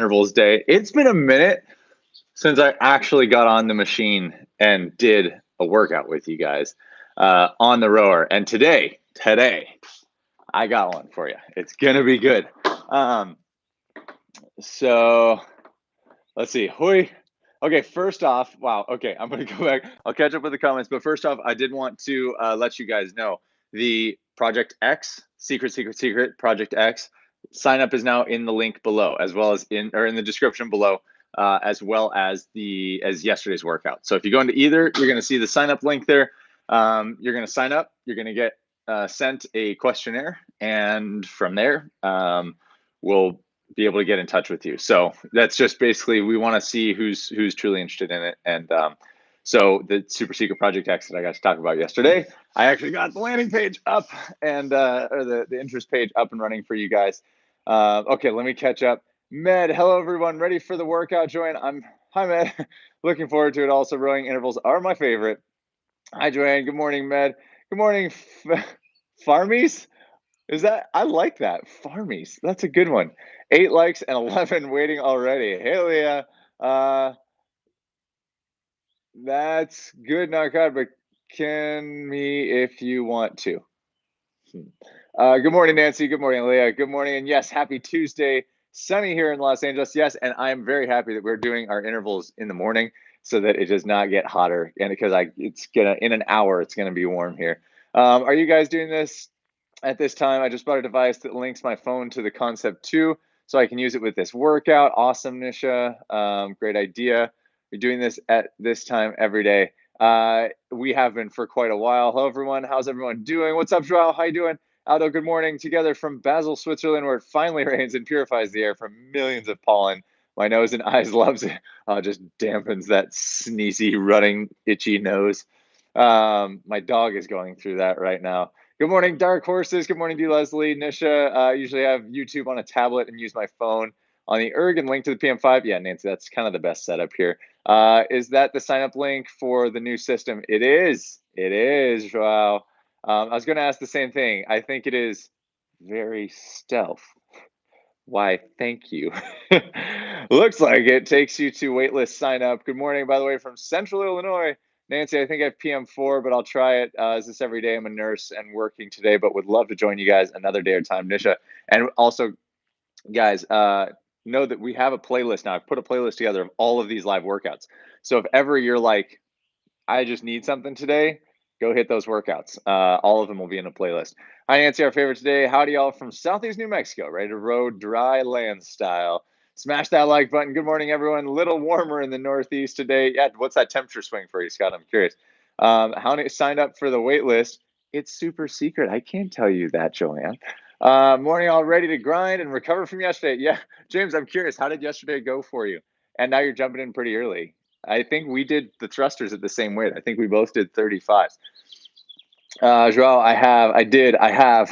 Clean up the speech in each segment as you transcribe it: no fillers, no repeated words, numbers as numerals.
Intervals Day. It's been a minute since I actually got on the machine and did a workout with you guys on the rower. And today, I got one for you. It's gonna be good. Um, so let's see. Hoi. Okay, first off, wow. Okay, I'm gonna go back. I'll catch up with the comments, but first off, I did want to let you guys know the Project X, secret Project X sign up is now in the link below, as well as in the description below, as well as yesterday's workout. So if you go into either, you're gonna see the sign up link there. You're gonna sign up. You're gonna get sent a questionnaire, and from there, we'll be able to get in touch with you. So that's just basically, we want to see who's truly interested in it. And so the super secret Project X that I got to talk about yesterday, I actually got the landing page up and or the interest page up and running for you guys. Okay, let me catch up. Med, hello everyone, ready for the workout? Hi Med, looking forward to it. Also, rowing intervals are my favorite. Hi Joanne, good morning Med. Good morning Farmies. I like that. Farmies. That's a good one. 8 likes and 11 waiting already. Hey, Leah. Uh, that's good, Narcod, but can me if you want to. Good morning, Nancy. Good morning, Leah. Good morning. And yes, happy Tuesday. Sunny here in Los Angeles. Yes, and I'm very happy that we're doing our intervals in the morning so that it does not get hotter. And because in an hour, it's gonna be warm here. Are you guys doing this at this time? I just bought a device that links my phone to the Concept 2 so I can use it with this workout. Awesome, Nisha. Great idea. We're doing this at this time every day. We have been for quite a while. Hello, everyone. How's everyone doing? What's up, Joao? How you doing? Aldo, good morning. Together from Basel, Switzerland, where it finally rains and purifies the air from millions of pollen. My nose and eyes loves it. Just dampens that sneezy, running, itchy nose. My dog is going through that right now. Good morning, Dark Horses. Good morning to you, Leslie. Nisha, usually I have YouTube on a tablet and use my phone on the erg and link to the PM5. Yeah, Nancy, that's kind of the best setup here. Is that the sign up link for the new system? It is. It is, Joao. I was going to ask the same thing. I think it is very stealth. Why, thank you. Looks like it takes you to waitlist sign up. Good morning, by the way, from Central Illinois. Nancy, I think I have PM4, but I'll try it. Is this every day? I'm a nurse and working today, but would love to join you guys another day or time, Nisha. And also, guys, know that we have a playlist now. I've put a playlist together of all of these live workouts. So if ever you're like, I just need something today, go hit those workouts. All of them will be in a playlist. Hi, Nancy, our favorite today. Howdy, y'all from Southeast New Mexico, ready to row dry land style. Smash that like button. Good morning, everyone. A little warmer in the Northeast today. Yeah, what's that temperature swing for you, Scott? I'm curious. How many signed up for the wait list? It's super secret. I can't tell you that, Joanne. Morning, all ready to grind and recover from yesterday. Yeah, James, I'm curious. How did yesterday go for you? And now you're jumping in pretty early. I think we did the thrusters at the same weight. I think we both did 35s. Joao, I have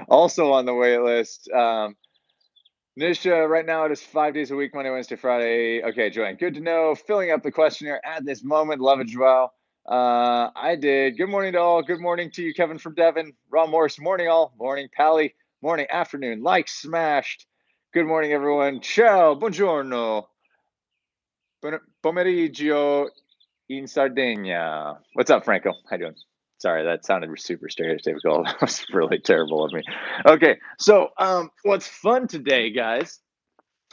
also on the wait list. Nisha, right now it is 5 days a week, Monday, Wednesday, Friday. Okay, Joanne, good to know. Filling up the questionnaire at this moment. Love it, Joao. I did. Good morning to all. Good morning to you, Kevin from Devon. Ron Morris, morning all. Morning, Pally. Morning, afternoon. Like smashed. Good morning, everyone. Ciao, buongiorno. Pomeriggio in Sardinia. What's up, Franco? How you doing? Sorry, that sounded super stereotypical. That was really terrible of me. Okay, so what's fun today, guys?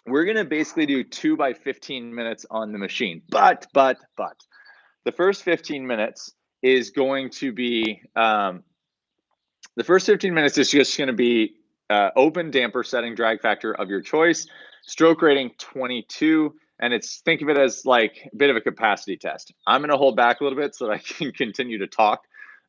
We're gonna basically do 2 by 15 minutes on the machine, but the first 15 minutes is going to be the first 15 minutes is just going to be open damper setting drag factor of your choice, stroke rating 22, and think of it as like a bit of a capacity test. I'm going to hold back a little bit so that I can continue to talk.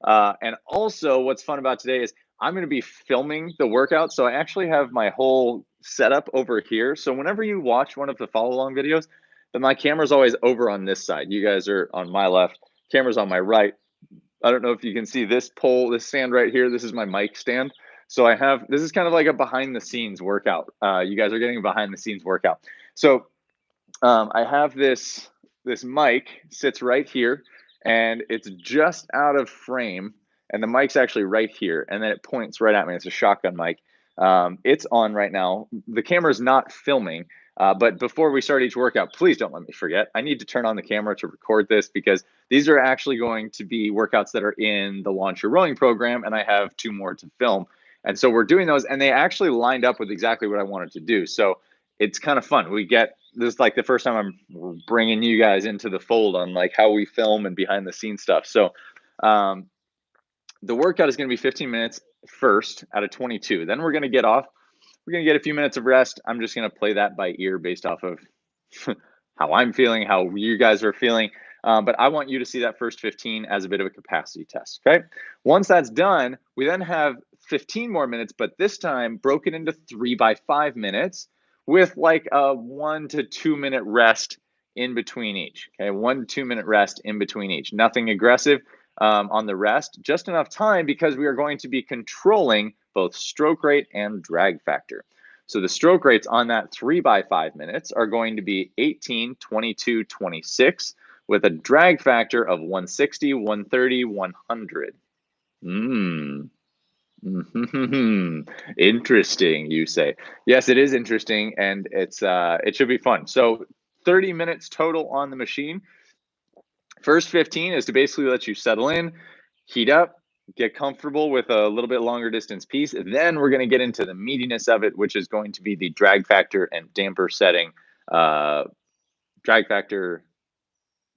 And also, what's fun about today is I'm going to be filming the workout, so I actually have my whole setup over here. So whenever you watch one of the follow along videos, then my camera's always over on this side. You guys are on my left, camera's on my right. I don't know if you can see this pole, this stand right here. This is my mic stand. So this is kind of like a behind the scenes workout. You guys are getting a behind the scenes workout. So I have this mic sits right here and it's just out of frame. And the mic's actually right here. And then it points right at me. It's a shotgun mic. It's on right now. The camera's not filming. But before we start each workout, please don't let me forget. I need to turn on the camera to record this because these are actually going to be workouts that are in the Launch Your Rowing program, and I have 2 more to film. And so we're doing those, and they actually lined up with exactly what I wanted to do. So it's kind of fun. This is like the first time I'm bringing you guys into the fold on like how we film and behind the scenes stuff. So the workout is going to be 15 minutes first out of 22. Then we're going to get off. We're going to get a few minutes of rest. I'm just going to play that by ear based off of how I'm feeling, how you guys are feeling. But I want you to see that first 15 as a bit of a capacity test, okay? Once that's done, we then have 15 more minutes, but this time broken into 3 by 5 minutes with like a 1 to 2 minute rest in between each, okay? 1 to 2 minute rest in between each. Nothing aggressive on the rest, just enough time because we are going to be controlling both stroke rate and drag factor. So the stroke rates on that 3 by 5 minutes are going to be 18, 22, 26 with a drag factor of 160, 130, 100. Interesting, you say. Yes, it is interesting, and it should be fun. So 30 minutes total on the machine. First 15 is to basically let you settle in, heat up, get comfortable with a little bit longer distance piece. Then we're going to get into the meatiness of it, which is going to be the drag factor and damper setting, drag factor,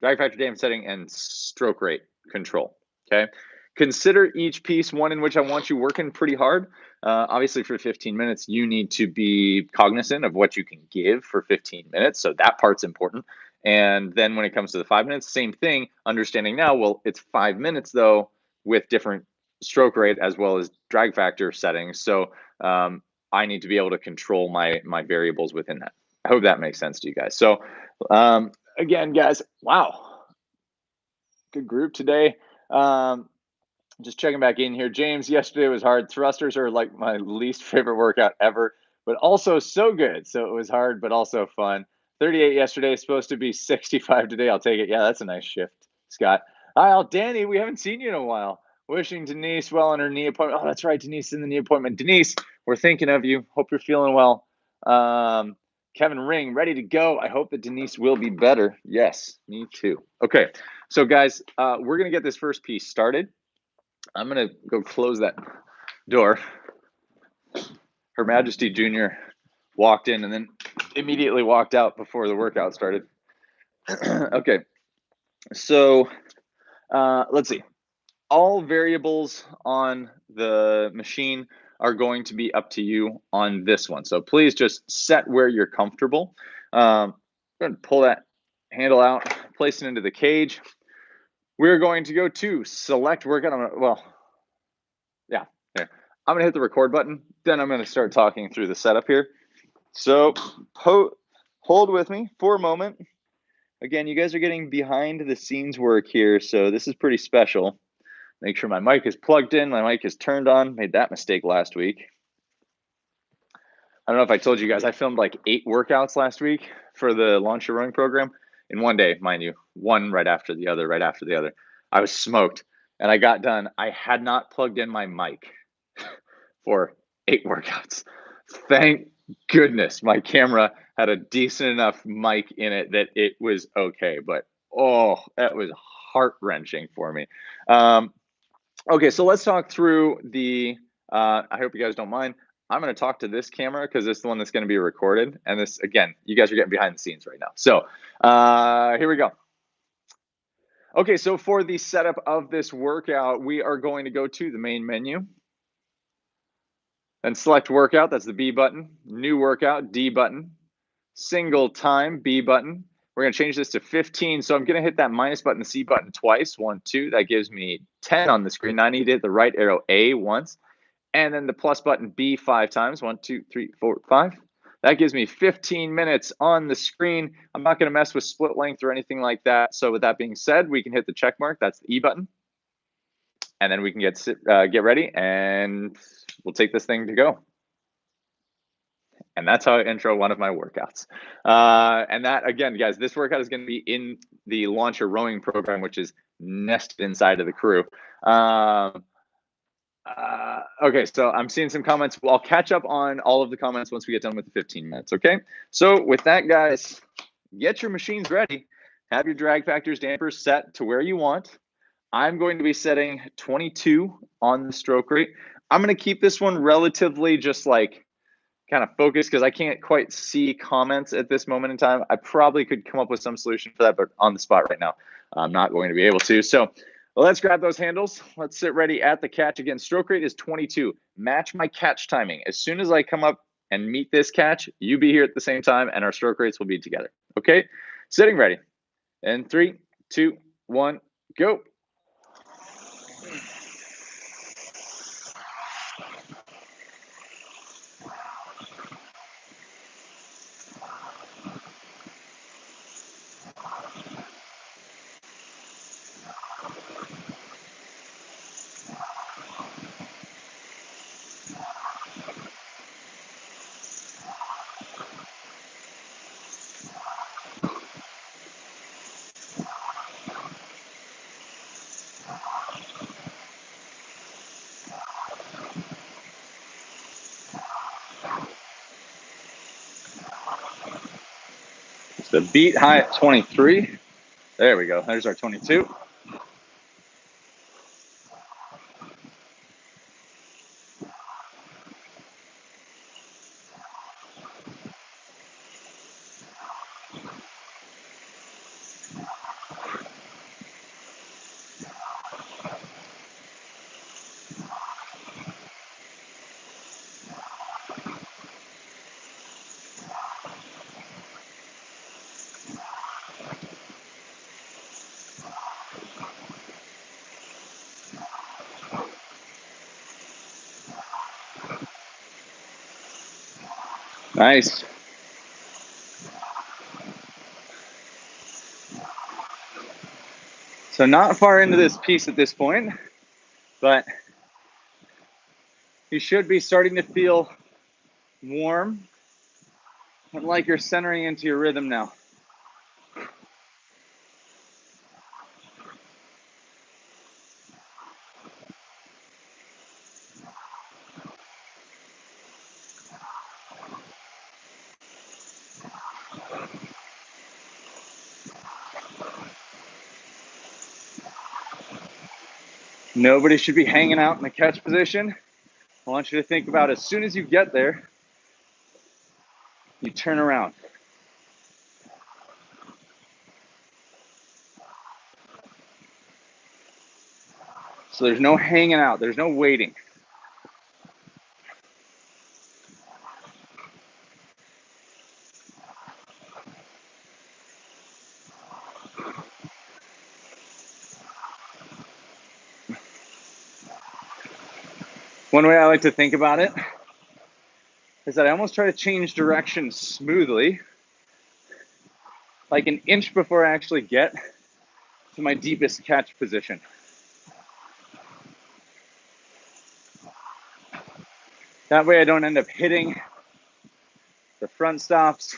damper setting, and stroke rate control. Okay. Consider each piece one in which I want you working pretty hard. Obviously, for 15 minutes, you need to be cognizant of what you can give for 15 minutes. So that part's important. And then when it comes to the 5 minutes, same thing, understanding now, well, it's 5 minutes though, with different stroke rate as well as drag factor settings. So I need to be able to control my variables within that. I hope that makes sense to you guys. So again, guys, wow, good group today. Just checking back in here. James, yesterday was hard. Thrusters are like my least favorite workout ever, but also so good. So it was hard, but also fun. 38 yesterday, supposed to be 65 today. I'll take it. Yeah, that's a nice shift, Scott. Hi, Danny. We haven't seen you in a while. Wishing Denise well on her knee appointment. Oh, that's right. Denise in the knee appointment. Denise, we're thinking of you. Hope you're feeling well. Kevin Ring, ready to go. I hope that Denise will be better. Yes, me too. Okay, so guys, we're going to get this first piece started. I'm going to go close that door. Her Majesty Jr. walked in and then immediately walked out before the workout started. Okay, so let's see. All variables on the machine are going to be up to you on this one. So please just set where you're comfortable. I'm going to pull that handle out, place it into the cage. We're going to go to select workout. I'm going to hit the record button. Then I'm going to start talking through the setup here. So hold with me for a moment. Again, you guys are getting behind the scenes work here. So this is pretty special. Make sure my mic is plugged in. My mic is turned on. Made that mistake last week. I don't know if I told you guys, I filmed like 8 workouts last week for the Launch Your Rowing program in one day, mind you, one right after the other. I was smoked and I got done. I had not plugged in my mic for 8 workouts. Thank goodness my camera had a decent enough mic in it that it was okay, but oh, that was heart-wrenching for me. Okay, so let's talk through the, I hope you guys don't mind. I'm going to talk to this camera because it's the one that's going to be recorded. And this, again, you guys are getting behind the scenes right now. So here we go. Okay, so for the setup of this workout, we are going to go to the main menu and select workout. That's the B button. New workout, D button. Single time, B button. We're going to change this to 15. So I'm going to hit that minus button, C button twice. 1, 2. That gives me 10 on the screen. Now I need to hit the right arrow A once. And then the plus button B 5 times. 1, 2, 3, 4, 5. That gives me 15 minutes on the screen. I'm not going to mess with split length or anything like that. So with that being said, we can hit the check mark. That's the E button. And then we can get ready and we'll take this thing to go. And that's how I intro one of my workouts. And that, again, guys, this workout is going to be in the Launch Your Rowing program, which is nested inside of the crew. Okay, so I'm seeing some comments. Well, I'll catch up on all of the comments once we get done with the 15 minutes, okay? So with that, guys, get your machines ready. Have your drag factors, dampers set to where you want. I'm going to be setting 22 on the stroke rate. I'm going to keep this one relatively just like kind of focused because I can't quite see comments at this moment in time. I probably could come up with some solution for that, but on the spot right now, I'm not going to be able to. So let's grab those handles. Let's sit ready at the catch. Again, stroke rate is 22. Match my catch timing. As soon as I come up and meet this catch, you be here at the same time and our stroke rates will be together. Okay, sitting ready. And 3, 2, 1, go. It's the beat high at 23. There we go. There's our 22. Nice. So not far into this piece at this point, but you should be starting to feel warm and like you're centering into your rhythm now. Nobody should be hanging out in the catch position. I want you to think about as soon as you get there, you turn around. So there's no hanging out, there's no waiting. One way I like to think about it is that I almost try to change direction smoothly, like an inch before I actually get to my deepest catch position. That way I don't end up hitting the front stops.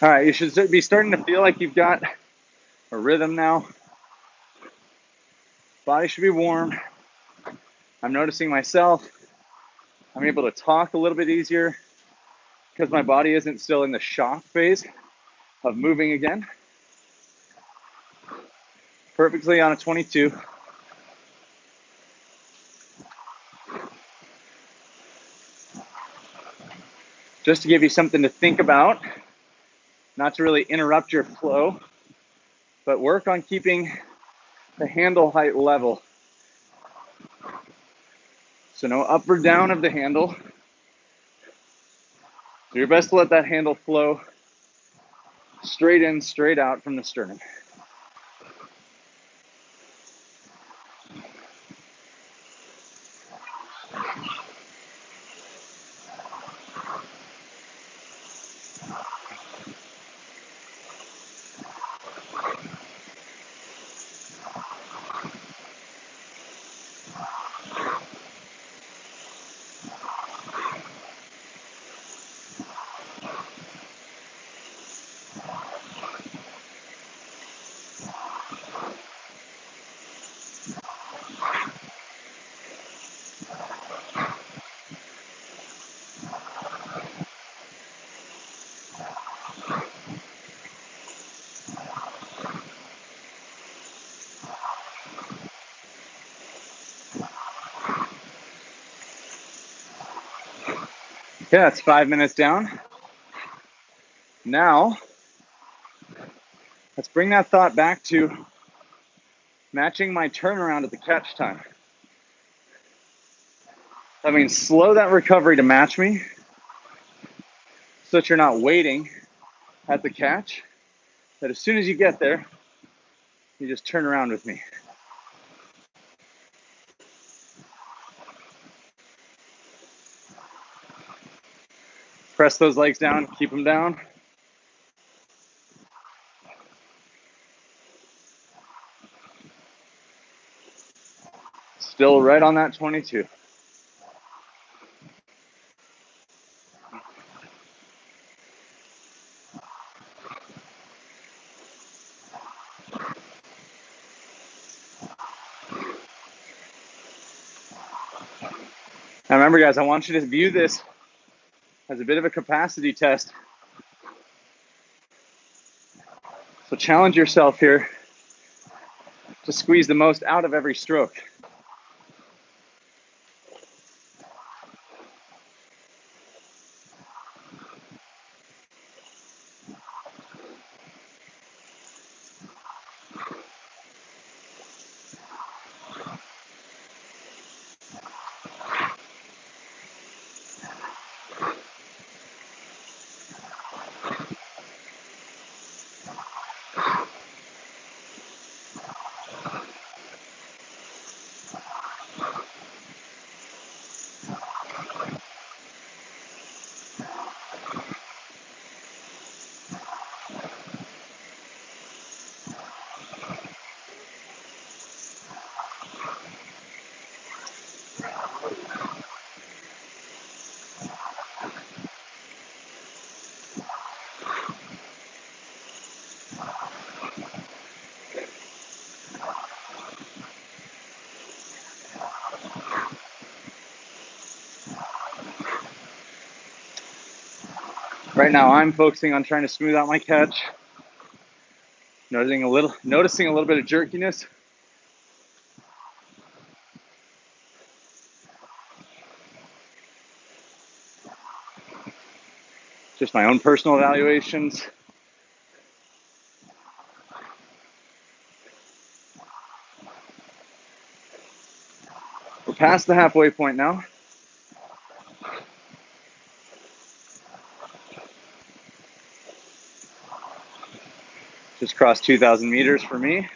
All right, you should be starting to feel like you've got a rhythm now. Body should be warm. I'm noticing myself. I'm able to talk a little bit easier because my body isn't still in the shock phase of moving again. Perfectly on a 22. Just to give you something to think about, not to really interrupt your flow, but work on keeping the handle height level. So no up or down of the handle. Do your best to let that handle flow straight in, straight out from the sternum. Okay, that's 5 minutes down. Now, let's bring that thought back to matching my turnaround at the catch time. That means slow that recovery to match me so that you're not waiting at the catch, that as soon as you get there, you just turn around with me. Press those legs down, keep them down. Still right on that 22. Now remember, guys, I want you to view this as a bit of a capacity test. So challenge yourself here to squeeze the most out of every stroke. Right now, I'm focusing on trying to smooth out my catch, noticing a little bit of jerkiness. Just my own personal evaluations. We're past the halfway point now. Just crossed 2,000 meters for me.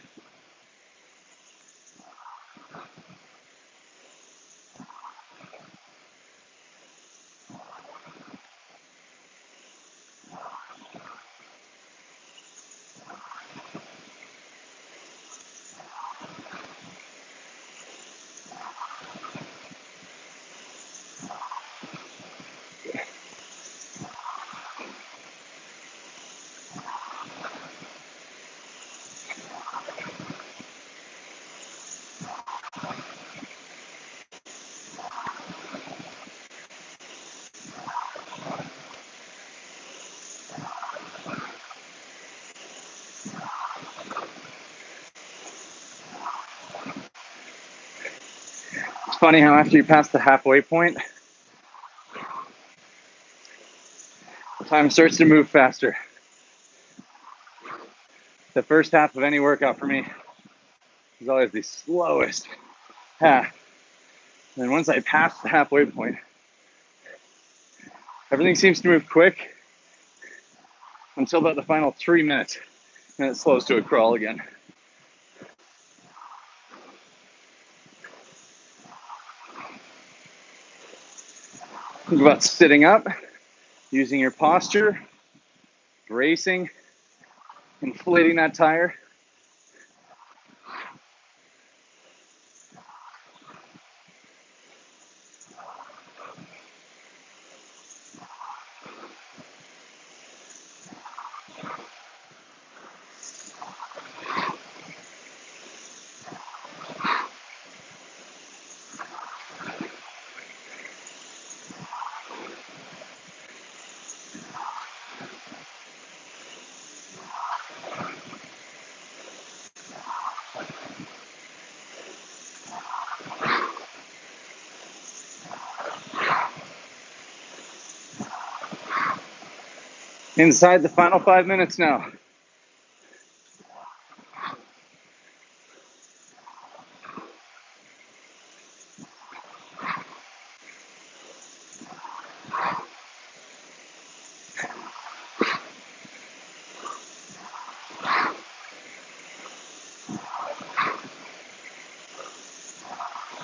It's funny how after you pass the halfway point, time starts to move faster. The first half of any workout for me is always the slowest half. And then once I pass the halfway point, everything seems to move quick until about the final 3 minutes, and it slows to a crawl again. Think about sitting up, using your posture, bracing, inflating that tire. Inside the final 5 minutes now.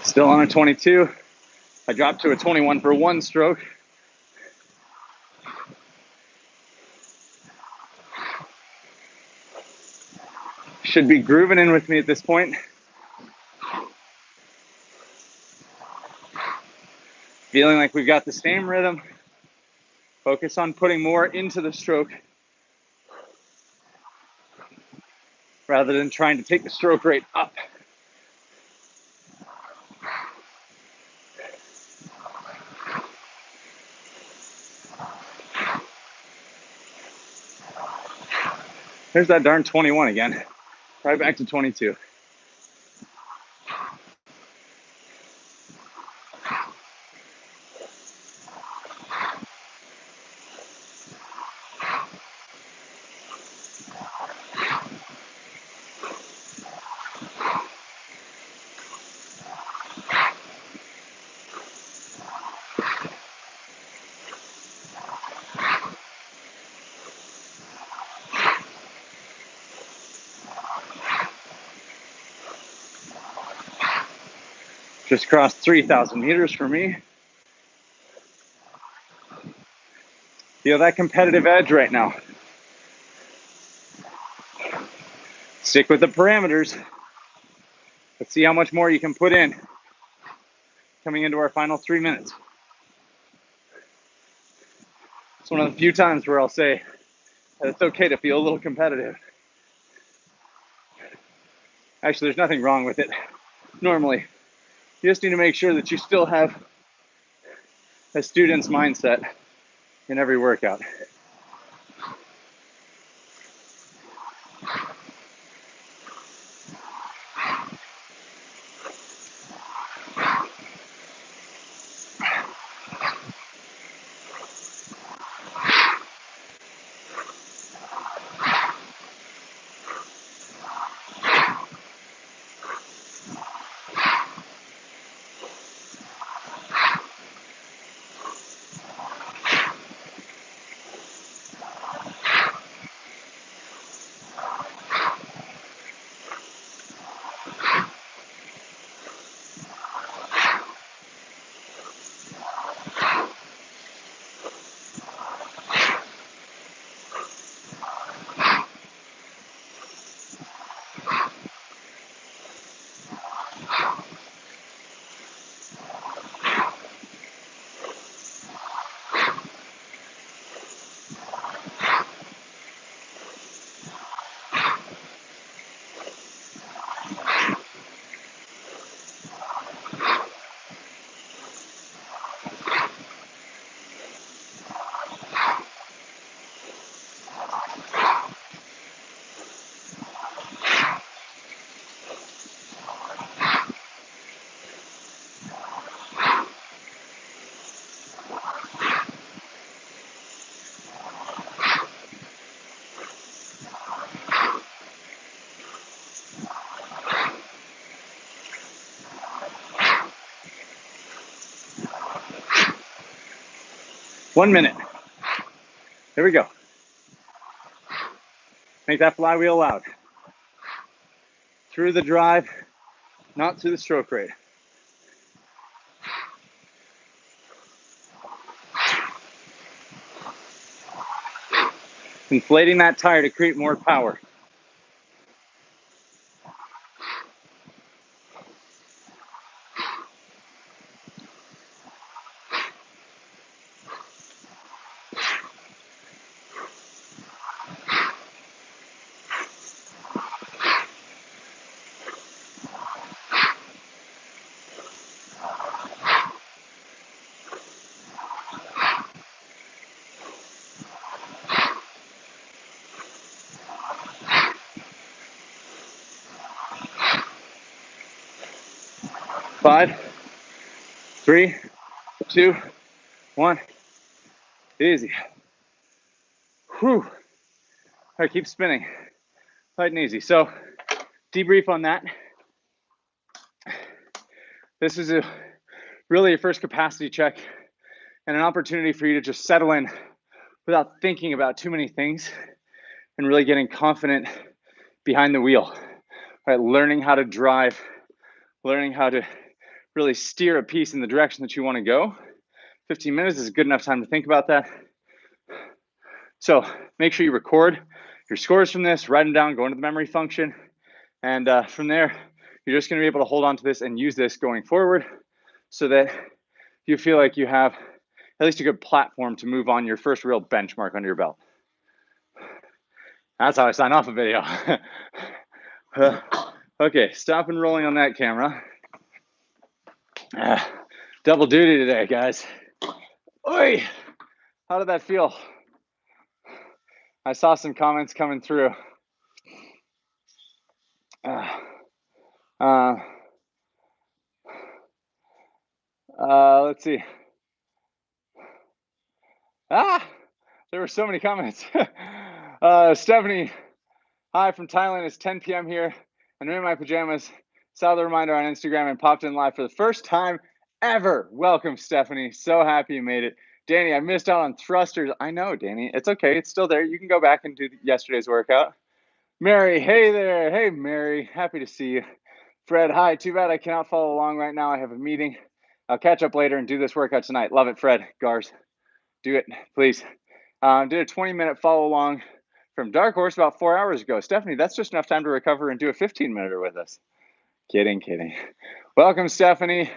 Still on a 22. I dropped to a 21 for one stroke. Should be grooving in with me at this point. Feeling like we've got the same rhythm. Focus on putting more into the stroke rather than trying to take the stroke rate up. There's that darn 21 again. Right back to 22. Just crossed 3,000 meters for me. Feel that competitive edge right now. Stick with the parameters. Let's see how much more you can put in coming into our final 3 minutes. It's one of the few times where I'll say that it's okay to feel a little competitive. Actually, there's nothing wrong with it. Normally, you just need to make sure that you still have a student's mindset in every workout. One minute. Here we go. Make that flywheel loud. Through the drive, not through the stroke rate. Inflating that tire to create more power. Five, 3, 2, 1. Easy. Whew. All right, keep spinning. Light and easy. So debrief on that. This is really your first capacity check and an opportunity for you to just settle in without thinking about too many things and really getting confident behind the wheel, right? Learning how to drive, learning how to really steer a piece in the direction that you want to go. 15 minutes is a good enough time to think about that. So make sure you record your scores from this, write them down, go into the memory function. And from there, you're just going to be able to hold on to this and use this going forward so that you feel like you have at least a good platform to move on your first real benchmark under your belt. That's how I sign off a video. Okay, stop and rolling on that camera. Double duty today, guys. Oi! How did that feel? I saw some comments coming through. Let's see. There were so many comments. Stephanie, hi from Thailand. It's 10 p.m. here, and I'm in my pajamas. Saw the reminder on Instagram and popped in live for the first time ever. Welcome, Stephanie. So happy you made it. Danny, I missed out on thrusters. I know, Danny. It's okay. It's still there. You can go back and do yesterday's workout. Mary, hey there. Hey, Mary. Happy to see you. Fred, hi. Too bad I cannot follow along right now. I have a meeting. I'll catch up later and do this workout tonight. Love it, Fred. Gars, do it, please. Did a 20-minute follow along from Dark Horse about 4 hours ago. Stephanie, that's just enough time to recover and do a 15-minute with us. Kidding. Welcome, Stephanie.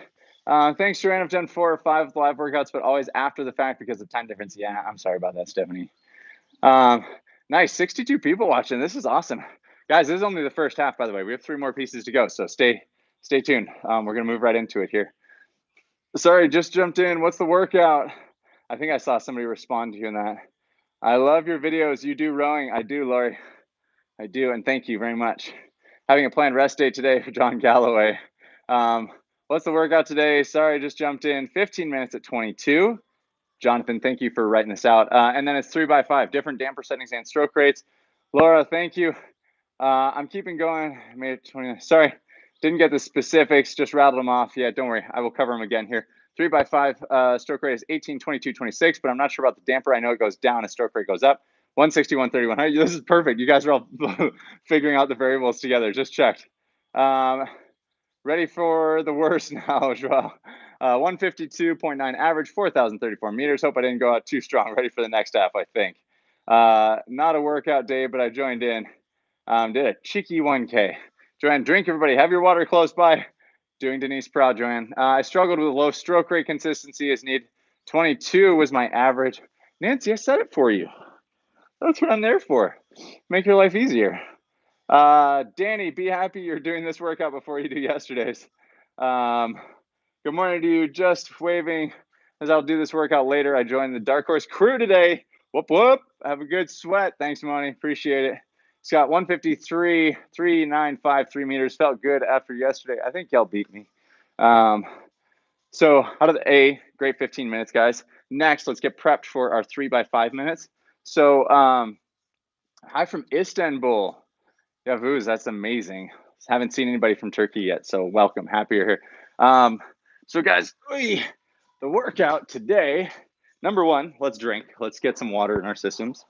Thanks, Joanne. I've done 4 or 5 live workouts, but always after the fact because of time difference. Yeah, I'm sorry about that, Stephanie. Nice, 62 people watching. This is awesome. Guys, this is only the first half, by the way. We have 3 more pieces to go, so stay tuned. We're going to move right into it here. Sorry, just jumped in. What's the workout? I think I saw somebody respond to you in that. I love your videos. You do rowing. I do, Lori. I do, and thank you very much. Having a planned rest day today for John Galloway. What's the workout today? Sorry, just jumped in. 15 minutes at 22. Jonathan, thank you for writing this out. And then it's 3x5, different damper settings and stroke rates. Laura, thank you. I'm keeping going. I made it 20. Sorry, didn't get the specifics. Just rattled them off. Yeah, don't worry. I will cover them again here. 3x5 stroke rate is 18, 22, 26, but I'm not sure about the damper. I know it goes down as stroke rate goes up. 160, 131. This is perfect. You guys are all figuring out the variables together. Just checked. Ready for the worst now, Joel. 152.9 average, 4,034 meters. Hope I didn't go out too strong. Ready for the next half, I think. Not a workout day, but I joined in. Did a cheeky 1K. Joanne, drink, everybody. Have your water close by. Doing Denise proud, Joanne. I struggled with low stroke rate consistency as needed. 22 was my average. Nancy, I said it for you. That's what I'm there for. Make your life easier. Danny, be happy you're doing this workout before you do yesterday's. Good morning to you. Just waving as I'll do this workout later. I joined the Dark Horse crew today. Whoop, whoop. Have a good sweat. Thanks, Moni. Appreciate it. Scott, 153, 3,953 meters. Felt good after yesterday. I think y'all beat me. So out of the A, great 15 minutes, guys. Next, let's get prepped for our 3x5 minutes. So hi from Istanbul. Yavuz, that's amazing. Haven't seen anybody from Turkey yet, so welcome. Happy you're here. So guys, the workout today, number 1, let's drink. Let's get some water in our systems.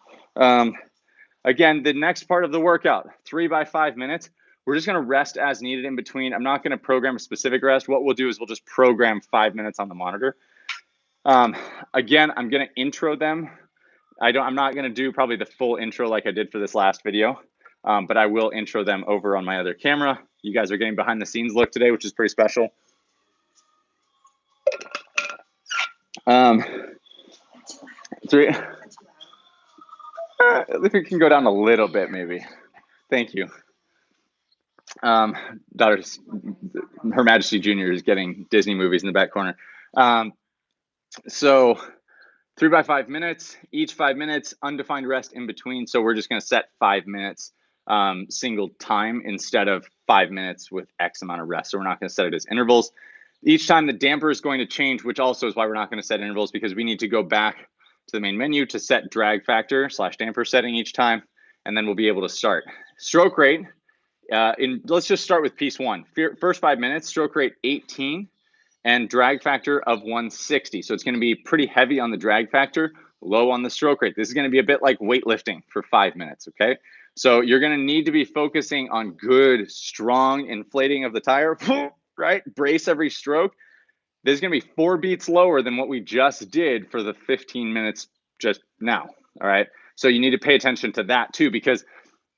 Again, the next part of the workout, 3x5 minutes. We're just going to rest as needed in between. I'm not going to program a specific rest. What we'll do is we'll just program 5 minutes on the monitor. Again, I'm going to intro them. I'm not going to do probably the full intro like I did for this last video, but I will intro them over on my other camera. You guys are getting behind the scenes look today, which is pretty special. Three. If we can go down a little bit, maybe. Thank you. Daughter's, Her Majesty Jr. is getting Disney movies in the back corner. So 3x5 minutes, each 5 minutes, undefined rest in between. So we're just going to set 5 minutes single time instead of 5 minutes with X amount of rest. So we're not going to set it as intervals. Each time the damper is going to change, which also is why we're not going to set intervals, because we need to go back to the main menu to set drag factor / damper setting each time, and then we'll be able to start. Stroke rate, let's just start with piece one. First 5 minutes, stroke rate 18 and drag factor of 160. So it's going to be pretty heavy on the drag factor, low on the stroke rate. This is going to be a bit like weightlifting for 5 minutes, okay? So you're going to need to be focusing on good, strong inflating of the tire, right? Brace every stroke. This is going to be 4 beats lower than what we just did for the 15 minutes just now, all right? So you need to pay attention to that too, because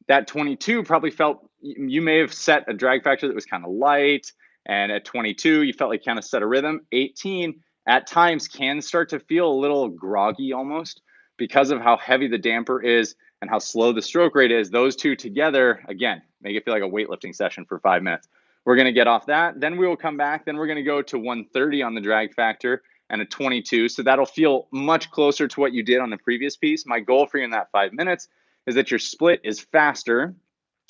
that 22 probably felt, you may have set a drag factor that was kind of light, and at 22, you felt like kind of set a rhythm. 18 at times can start to feel a little groggy almost because of how heavy the damper is and how slow the stroke rate is. Those two together, again, make it feel like a weightlifting session for 5 minutes. We're going to get off that. Then we will come back. Then we're going to go to 130 on the drag factor and a 22. So that'll feel much closer to what you did on the previous piece. My goal for you in that 5 minutes is that your split is faster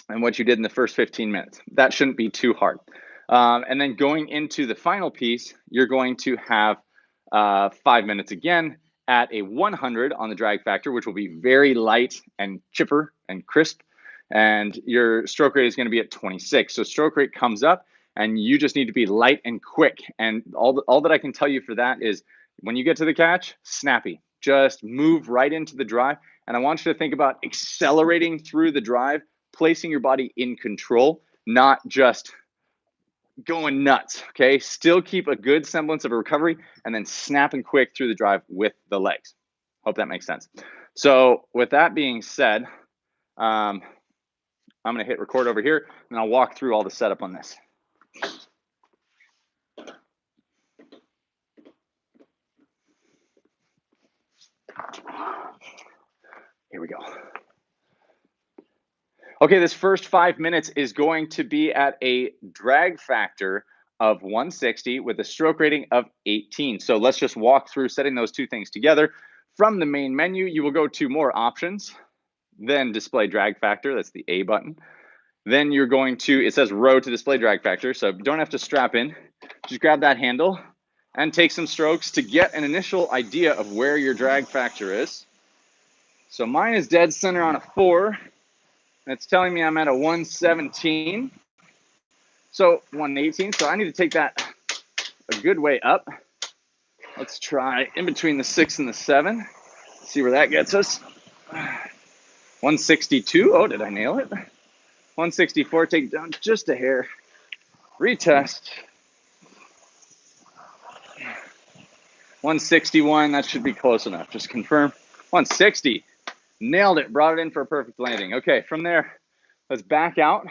than what you did in the first 15 minutes. That shouldn't be too hard. And then going into the final piece, you're going to have 5 minutes again at a 100 on the drag factor, which will be very light and chipper and crisp. And your stroke rate is going to be at 26. So stroke rate comes up and you just need to be light and quick. And all that I can tell you for that is when you get to the catch, snappy. Just move right into the drive. And I want you to think about accelerating through the drive, placing your body in control, not just going nuts, okay? Still keep a good semblance of a recovery and then snapping quick through the drive with the legs. Hope that makes sense. So with that being said, I'm gonna hit record over here and I'll walk through all the setup on this. Here we go. Okay, this first 5 minutes is going to be at a drag factor of 160 with a stroke rating of 18. So let's just walk through setting those two things together. From the main menu, you will go to more options, then display drag factor, that's the A button. Then you're going to, it says row to display drag factor, so don't have to strap in. Just grab that handle and take some strokes to get an initial idea of where your drag factor is. So mine is dead center on a 4. That's telling me I'm at a 117. So 118, so I need to take that a good way up. Let's try in between the 6 and the 7. See where that gets us. 162, oh, did I nail it? 164, take it down just a hair. Retest. 161, that should be close enough, just confirm. 160, nailed it, brought it in for a perfect landing. Okay, from there, let's back out.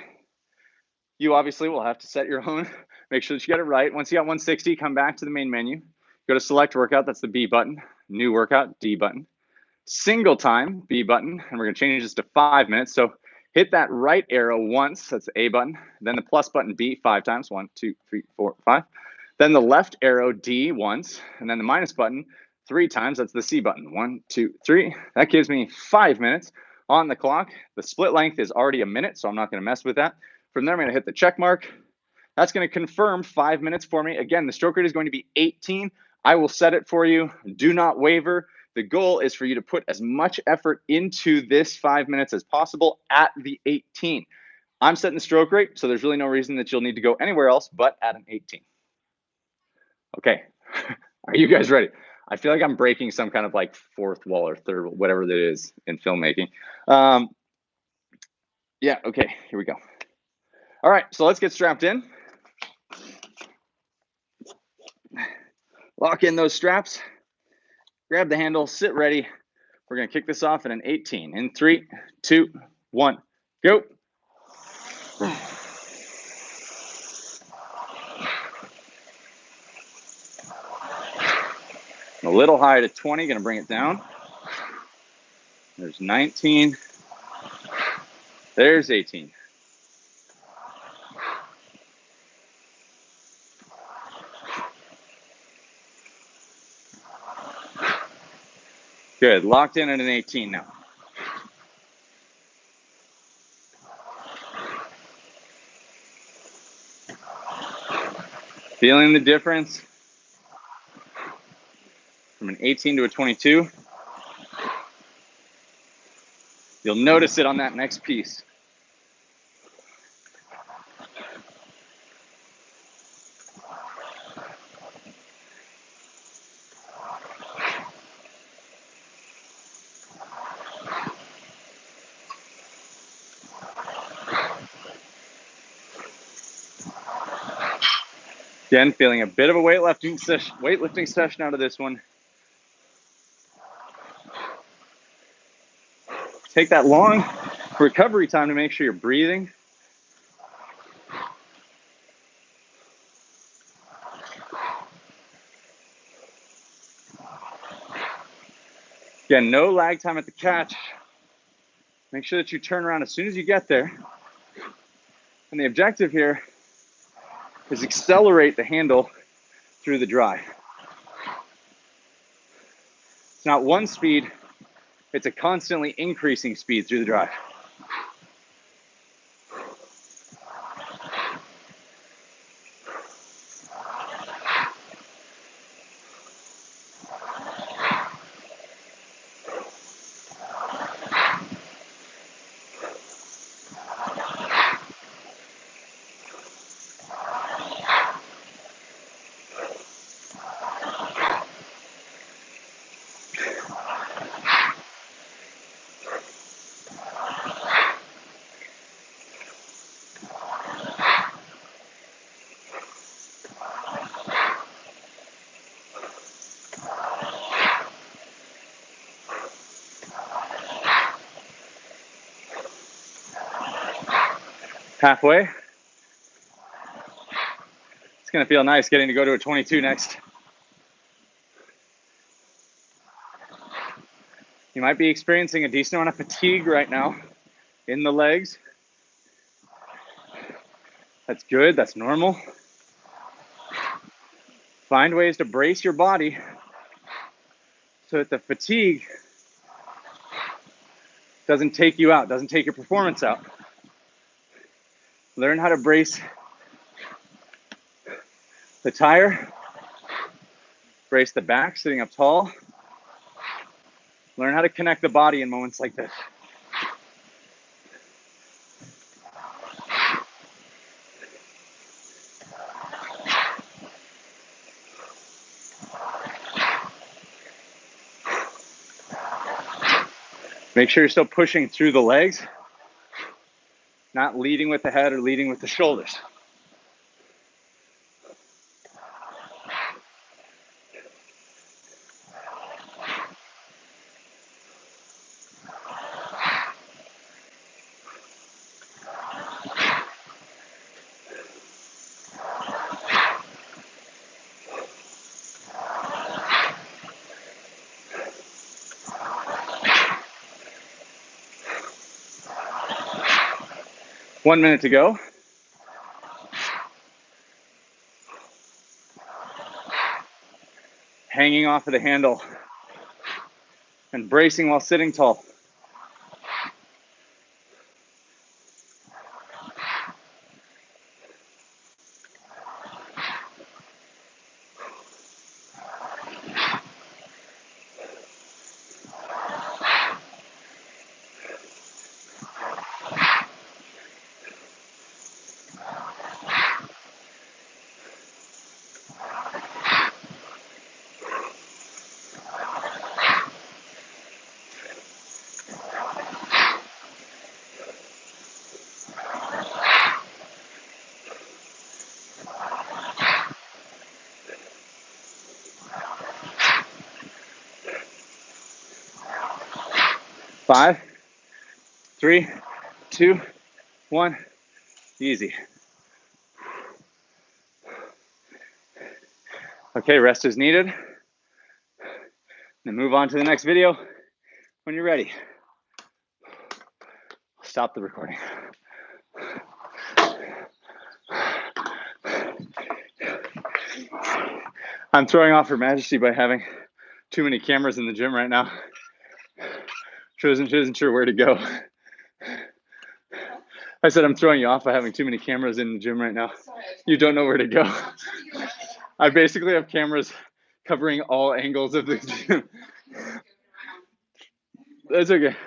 You obviously will have to set your own, make sure that you get it right. Once you got 160, come back to the main menu. Go to select workout, that's the B button. New workout, D button. Single time, B button, and we're gonna change this to 5 minutes. So hit that right arrow once, that's the A button. Then the plus button, B, 5 times, 1, 2, 3, 4, 5. Then the left arrow, D, once, and then the minus button, 3 times, that's the C button. 1, 2, 3. That gives me 5 minutes on the clock. The split length is already a minute, so I'm not gonna mess with that. From there, I'm gonna hit the check mark. That's gonna confirm 5 minutes for me. Again, the stroke rate is going to be 18. I will set it for you. Do not waver. The goal is for you to put as much effort into this 5 minutes as possible at the 18. I'm setting the stroke rate, so there's really no reason that you'll need to go anywhere else but at an 18. Okay, are you guys ready? I feel like I'm breaking some kind of like fourth wall or third, whatever that is in filmmaking. Yeah, okay, here we go. All right, so let's get strapped in. Lock in those straps. Grab the handle, sit ready. We're gonna kick this off at an 18. In 3, 2, 1, go. A little high to 20, gonna bring it down. There's 19. There's 18. Good, locked in at an 18 now. Feeling the difference from an 18 to a 22? You'll notice it on that next piece. Again, feeling a bit of a weightlifting session out of this one. Take that long recovery time to make sure you're breathing. Again, no lag time at the catch. Make sure that you turn around as soon as you get there. And the objective here is accelerate the handle through the dry. It's not one speed, it's a constantly increasing speed through the dry. Halfway. It's gonna feel nice getting to go to a 22 next. You might be experiencing a decent amount of fatigue right now in the legs. That's good, that's normal. Find ways to brace your body so that the fatigue doesn't take you out, doesn't take your performance out. Learn how to brace the tire, brace the back, sitting up tall. Learn how to connect the body in moments like this. Make sure you're still pushing through the legs, not leading with the head or leading with the shoulders. One minute to go. Hanging off of the handle and bracing while sitting tall. Five, 3, 2, 1, easy. Okay, rest is needed. Then move on to the next video when you're ready. Stop the recording. I'm throwing off Her Majesty by having too many cameras in the gym right now. She isn't sure where to go. I said I'm throwing you off by having too many cameras in the gym right now. You don't know where to go. I basically have cameras covering all angles of the gym. That's okay.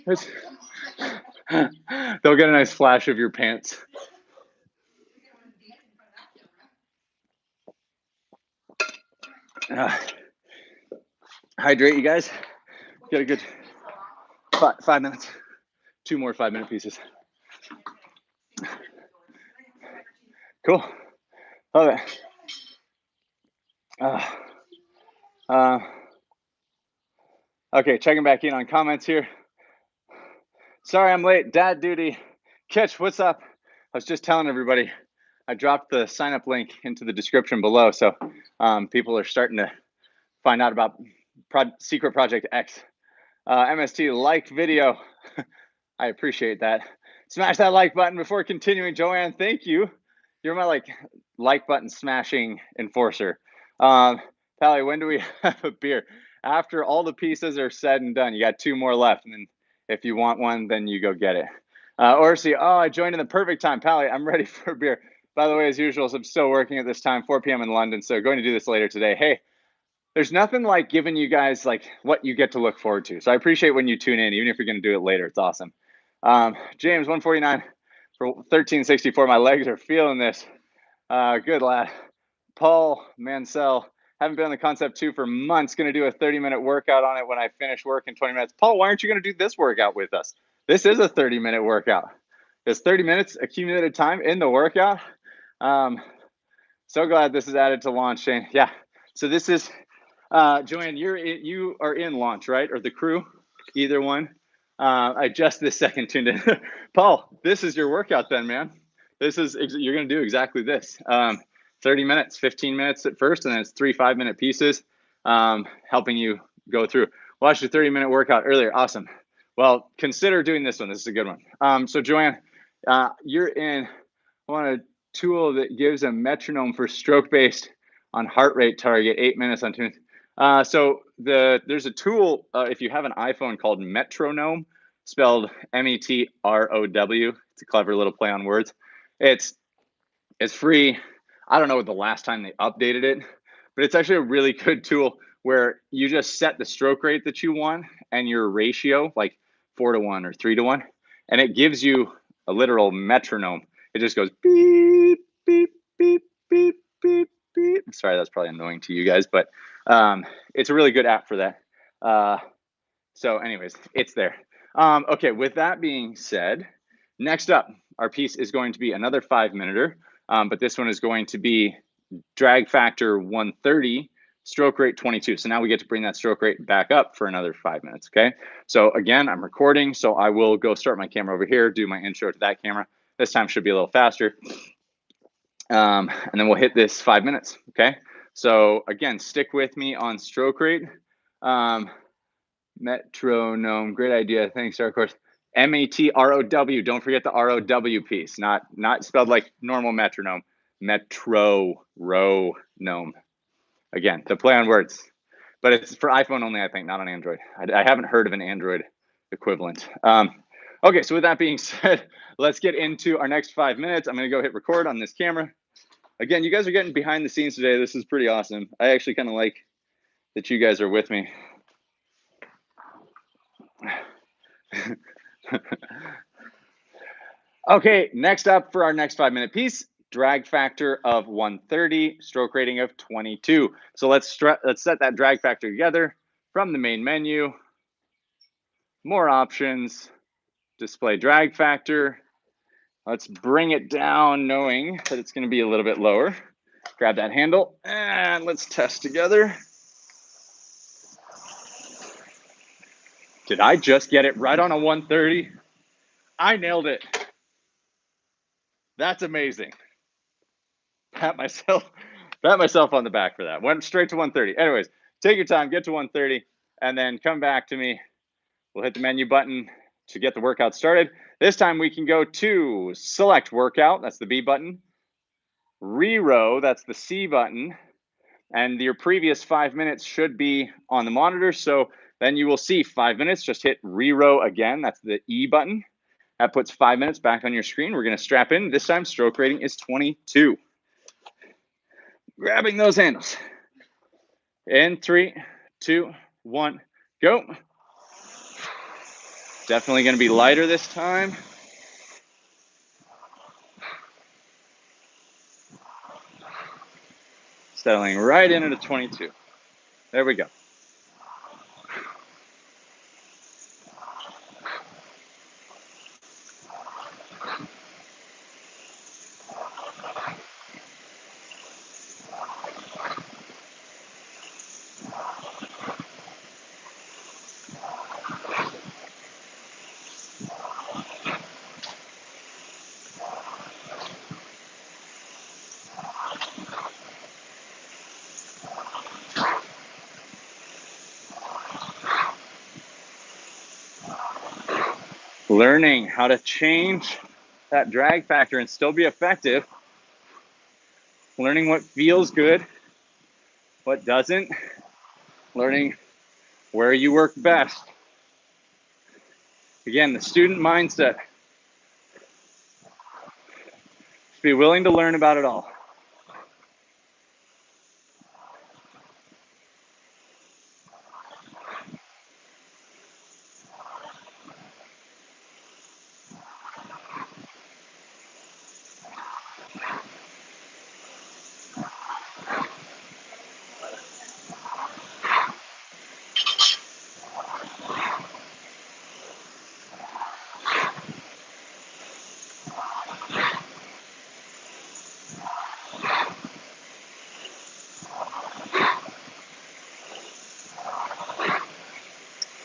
They'll get a nice flash of your pants. Hydrate, you guys. Get a good 5 minutes. 2 more 5-minute pieces. Cool. Love it. Okay, checking back in on comments here. Sorry I'm late. Dad duty. Kitch, what's up? I was just telling everybody I dropped the sign up link into the description below, so people are starting to find out about Secret Project X. MST, like video. I appreciate that. Smash that like button before continuing. Joanne, thank you. You're my like button smashing enforcer. Pally, when do we have a beer? After all the pieces are said and done. You got 2 more left, and then if you want one, then you go get it. Orsi, oh, I joined in the perfect time. Pally, I'm ready for a beer. By the way, as usual, I'm still working at this time, 4 p.m. in London, so going to do this later today. Hey, there's nothing like giving you guys what you get to look forward to. So I appreciate when you tune in, even if you're going to do it later. It's awesome. James, 149 for 1364. My legs are feeling this. Good lad. Paul Mansell, haven't been on the Concept 2 for months. Going to do a 30-minute workout on it when I finish work in 20 minutes. Paul, why aren't you going to do this workout with us? This is a 30-minute workout. There's 30 minutes accumulated time in the workout. So glad this is added to launch, Shane. Yeah. So this is, Joanne, you are in launch, right? Or the crew, either one. I just this second tuned in. Paul, this is your workout then, man. You're going to do exactly this. 30 minutes, 15 minutes at first, and then it's 3 5-minute pieces, helping you go through. Watched your 30-minute workout earlier. Awesome. Well, consider doing this one. This is a good one. So Joanne, you're in a tool that gives a metronome for stroke-based on heart rate target, 8 minutes on 2 minutes. So there's a tool, if you have an iPhone, called Metronome, spelled METROW. It's a clever little play on words. It's free. I don't know the last time they updated it, but it's actually a really good tool where you just set the stroke rate that you want and your ratio, like 4-to-1 or 3-to-1, and it gives you a literal metronome. It just goes beep, beep, beep, beep, beep, beep. Sorry, that's probably annoying to you guys, but it's a really good app for that. So anyways, it's there. Okay, with that being said, next up, our piece is going to be another 5-minuter, but this one is going to be drag factor 130, stroke rate 22. So now we get to bring that stroke rate back up for another 5 minutes, okay? So again, I'm recording, so I will go start my camera over here, do my intro to that camera. This time should be a little faster. And then we'll hit this 5 minutes, okay? So again, stick with me on stroke rate. Metronome, great idea. Thanks, Dark Horse. METROW. Don't forget the ROW piece, not spelled like normal metronome. Metronome. Again, the play on words, but it's for iPhone only, I think, not on Android. I haven't heard of an Android equivalent. Okay, so with that being said, let's get into our next 5 minutes. I'm going to go hit record on this camera. Again, you guys are getting behind the scenes today. This is pretty awesome. I actually kind of like that you guys are with me. Okay, next up for our next 5-minute piece, drag factor of 130, stroke rating of 22. So let's set that drag factor together from the main menu. More options, display drag factor. Let's bring it down knowing that it's going to be a little bit lower. Grab that handle and let's test together. Did I just get it right on a 130? I nailed it. That's amazing. Pat myself on the back for that. Went straight to 130. Anyways, take your time, get to 130, and then come back to me. We'll hit the menu button to get the workout started. This time we can go to select workout, that's the B button. Rerow, that's the C button. And your previous 5 minutes should be on the monitor. So then you will see 5 minutes, just hit rerow again. That's the E button. That puts 5 minutes back on your screen. We're going to strap in. This time stroke rating is 22. Grabbing those handles. In 3, 2, 1, go. Definitely going to be lighter this time. Settling right in at a 22. There we go. Learning how to change that drag factor and still be effective. Learning what feels good, what doesn't. Learning where you work best. Again, the student mindset. Just be willing to learn about it all.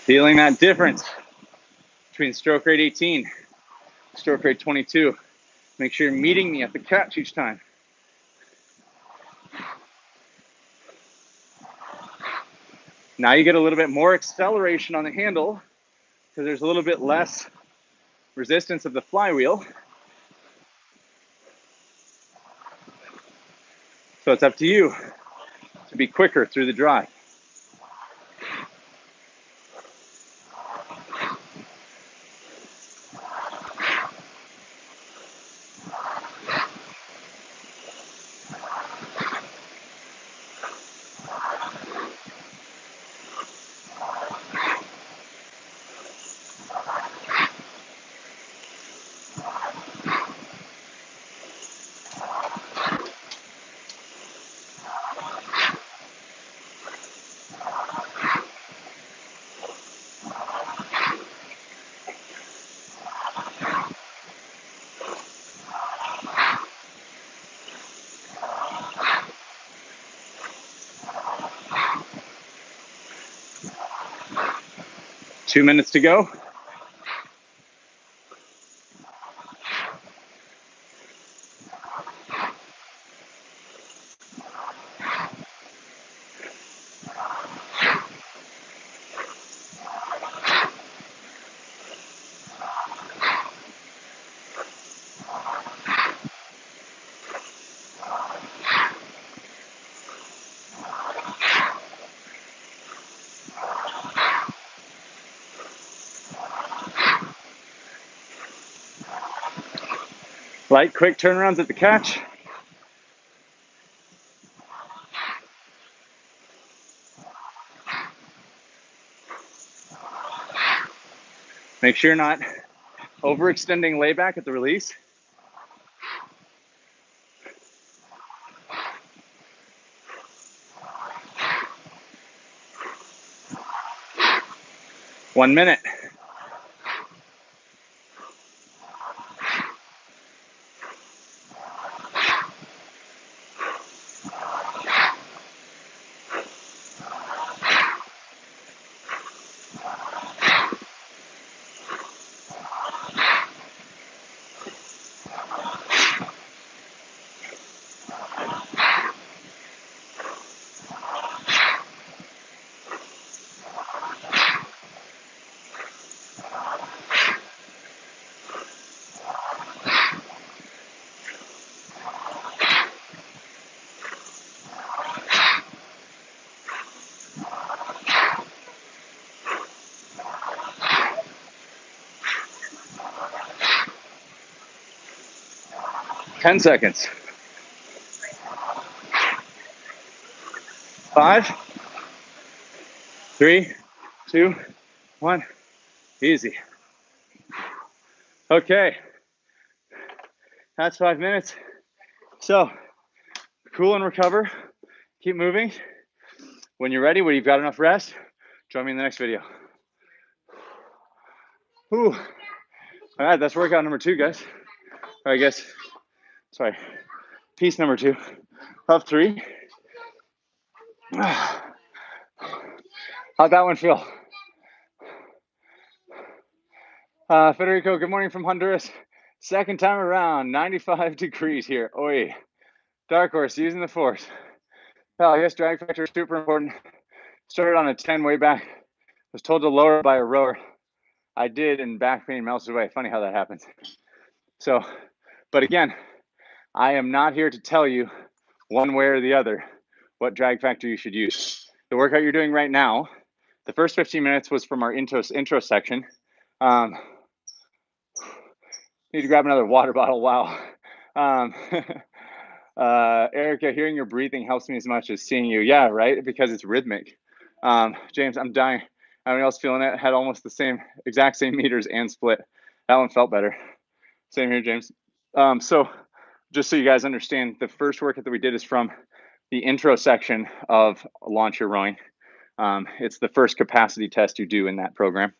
Feeling that difference between stroke rate 18, stroke rate 22. Make sure you're meeting me at the catch each time. Now you get a little bit more acceleration on the handle because there's a little bit less resistance of the flywheel. So it's up to you to be quicker through the drive. Two minutes to go. Light, quick turnarounds at the catch. Make sure you're not overextending layback at the release. One minute. Ten seconds. 5, 3, 2, 1. Easy. Okay, that's 5 minutes. So cool and recover, keep moving. When you're ready, when you've got enough rest, join me in the next video. Whew. All right, that's workout number 2, guys. Or I guess, sorry, piece number 2 of 3. How'd that one feel? Federico, good morning from Honduras. Second time around, 95 degrees here. Oi. Dark horse, using the force. Well, I guess drag factor is super important. Started on a 10 way back. Was told to lower it by a rower. I did, and back pain melted away. Funny how that happens. So, but again, I am not here to tell you one way or the other what drag factor you should use. The workout you're doing right now, the first 15 minutes was from our intro section. Need to grab another water bottle. Wow. Erica, hearing your breathing helps me as much as seeing you. Yeah, right? Because it's rhythmic. James, I'm dying. Anyone else feeling it? Had almost the exact same meters and split. That one felt better. Same here, James. So just so you guys understand, the first workout that we did is from the intro section of Launch Your Rowing. It's the first capacity test you do in that program.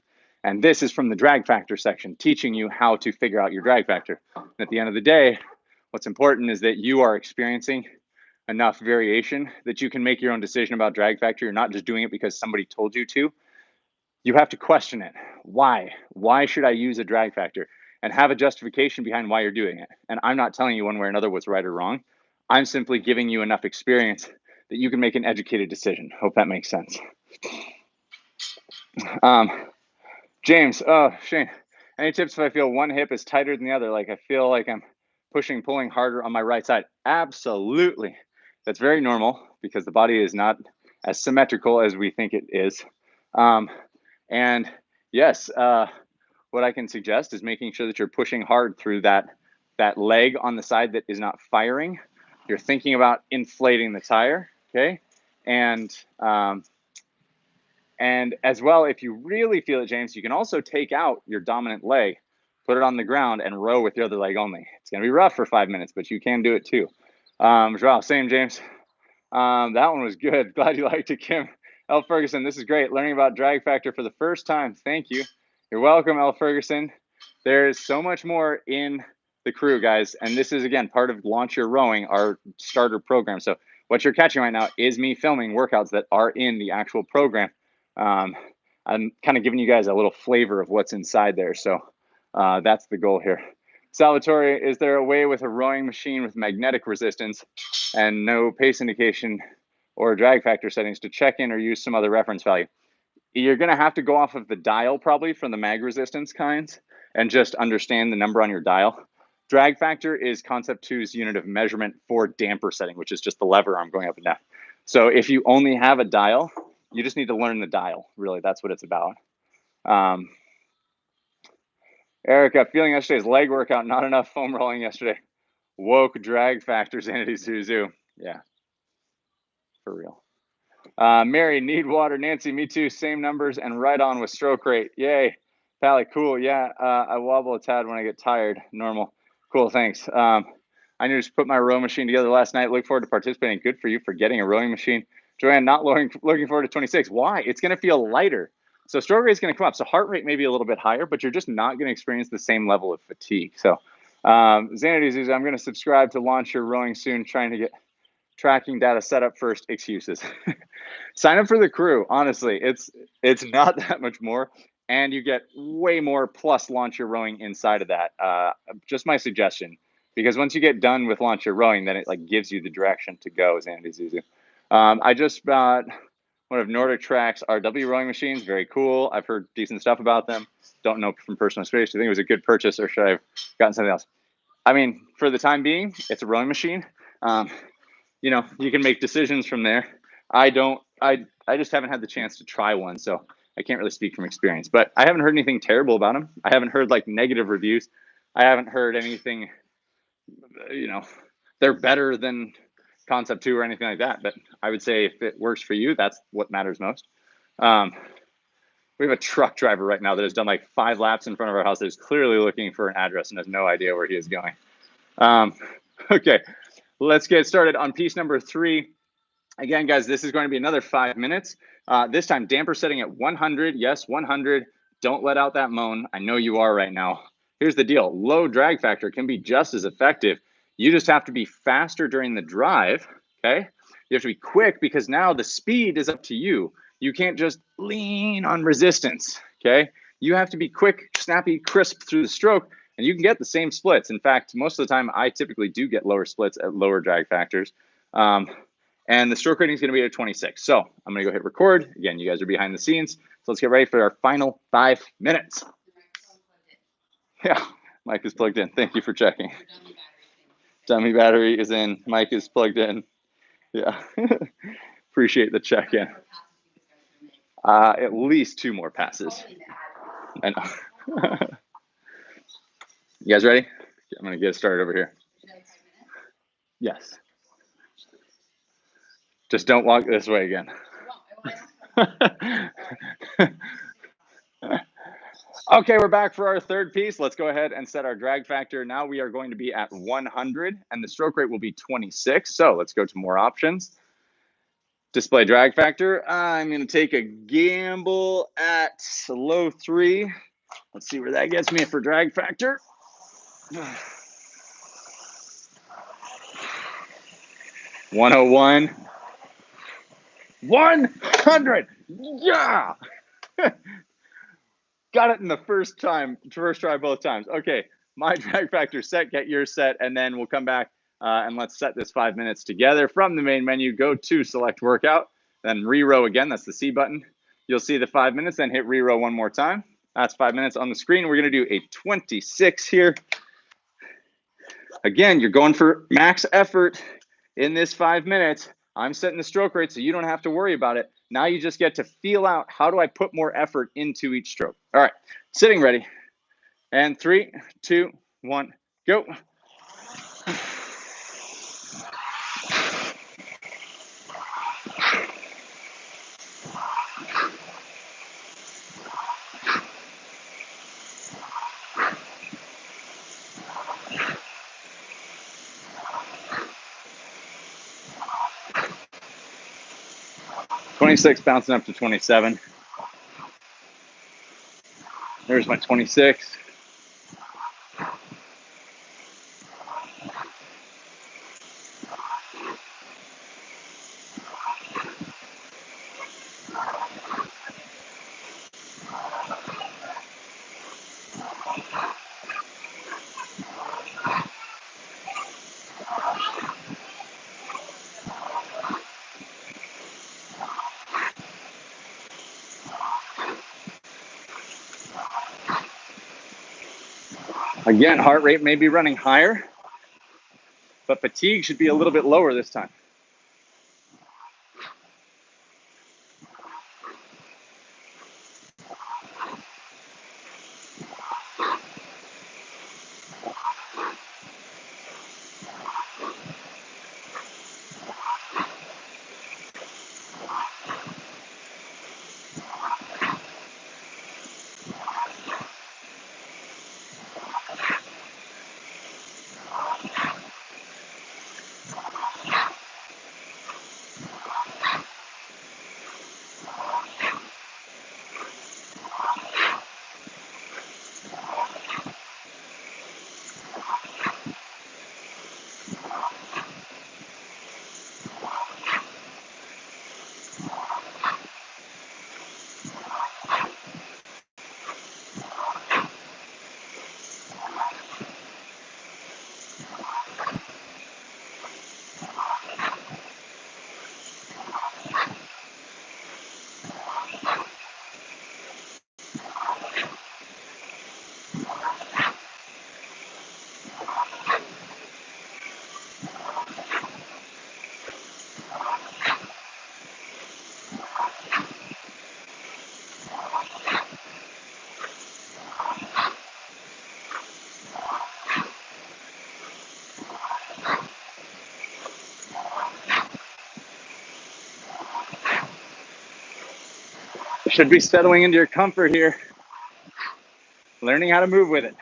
And this is from the drag factor section, teaching you how to figure out your drag factor. And at the end of the day, what's important is that you are experiencing enough variation that you can make your own decision about drag factor. You're not just doing it because somebody told you to. You have to question it. Why? Why should I use a drag factor? And have a justification behind why you're doing it. And I'm not telling you one way or another what's right or wrong. I'm simply giving you enough experience that you can make an educated decision. Hope that makes sense. James, Shane, any tips if I feel one hip is tighter than the other? Like I feel like I'm pulling harder on my right side. Absolutely. That's very normal because the body is not as symmetrical as we think it is. And yes, what I can suggest is making sure that you're pushing hard through that leg on the side that is not firing. You're thinking about inflating the tire, okay? And as well, if you really feel it, James, you can also take out your dominant leg, put it on the ground, and row with your other leg only. It's going to be rough for 5 minutes, but you can do it too. Joao, same, James. That one was good. Glad you liked it, Kim. L. Ferguson, this is great. Learning about drag factor for the first time. Thank you. You're welcome, L. Ferguson. There's so much more in the crew, guys. And this is, again, part of Launch Your Rowing, our starter program. So what you're catching right now is me filming workouts that are in the actual program. I'm kind of giving you guys a little flavor of what's inside there. So that's the goal here. Salvatore, is there a way with a rowing machine with magnetic resistance and no pace indication or drag factor settings to check in or use some other reference value? You're going to have to go off of the dial probably from the mag resistance kinds and just understand the number on your dial. Drag factor is Concept 2's unit of measurement for damper setting, which is just the lever arm going up and down. So if you only have a dial, you just need to learn the dial. Really, that's what it's about. Erica, feeling yesterday's leg workout, not enough foam rolling yesterday. Woke drag factor, Xanity Zuzu. Yeah, for real. Mary, need water. Nancy, me too. Same numbers and right on with stroke rate. Yay. Pally, cool. Yeah, I wobble a tad when I get tired. Normal. Cool, thanks. I need to put my row machine together last night. Look forward to participating. Good for you for getting a rowing machine. Joanne, not looking forward to 26. Why? It's going to feel lighter. So stroke rate is going to come up. So heart rate may be a little bit higher, but you're just not going to experience the same level of fatigue. So Xanity Zuzu, I'm going to subscribe to Launch Your Rowing soon, trying to get tracking data set up first. Excuses. Sign up for the crew. Honestly, it's not that much more, and you get way more plus Launch Your Rowing inside of that. Just my suggestion, because once you get done with Launch Your Rowing, then it like gives you the direction to go. Xanity Zuzu. I just bought one of Nordic Track's RW rowing machines. Very cool. I've heard decent stuff about them. Don't know from personal experience. Do you think it was a good purchase, or should I have gotten something else? I mean, for the time being, it's a rowing machine. You know, you can make decisions from there. I just haven't had the chance to try one, so I can't really speak from experience. But I haven't heard anything terrible about them. I haven't heard like negative reviews. I haven't heard anything, you know, they're better than Concept 2 or anything like that. But I would say if it works for you, that's what matters most. We have a truck driver right now that has done like 5 laps in front of our house that is clearly looking for an address and has no idea where he is going. Okay, let's get started on piece number 3. Again, guys, this is going to be another 5 minutes. This time, damper setting at 100. Yes, 100. Don't let out that moan. I know you are right now. Here's the deal. Low drag factor can be just as effective. You just have to be faster during the drive, okay? You have to be quick because now the speed is up to you. You can't just lean on resistance, okay? You have to be quick, snappy, crisp through the stroke, and you can get the same splits. In fact, most of the time, I typically do get lower splits at lower drag factors. And the stroke rating is going to be at 26. So I'm going to go hit record. Again, you guys are behind the scenes. So let's get ready for our final 5 minutes. Yeah, mic is plugged in. Thank you for checking. Dummy battery is in. Mic is plugged in. Yeah. Appreciate the check-in. At least 2 more passes. I know. You guys ready? I'm going to get started over here. Yes. Just don't walk this way again. Okay, we're back for our 3rd piece. Let's go ahead and set our drag factor. Now we are going to be at 100 and the stroke rate will be 26. So let's go to more options. Display drag factor. I'm going to take a gamble at low 3. Let's see where that gets me for drag factor. 101. 100. Yeah. Got it in the first try both times. Okay, my drag factor set, get yours set, and then we'll come back and let's set this 5 minutes together. From the main menu, go to select workout, then rerow again, that's the C button. You'll see the 5 minutes, then hit rerow one more time. That's 5 minutes on the screen. We're gonna do a 26 here. Again, you're going for max effort in this 5 minutes. I'm setting the stroke rate so you don't have to worry about it. Now you just get to feel out, how do I put more effort into each stroke? All right, sitting ready. And 3, 2, 1, go. $26 bouncing up to 27. There's my 26. Again, heart rate may be running higher, but fatigue should be a little bit lower this time. Should be settling into your comfort here. Learning how to move with it.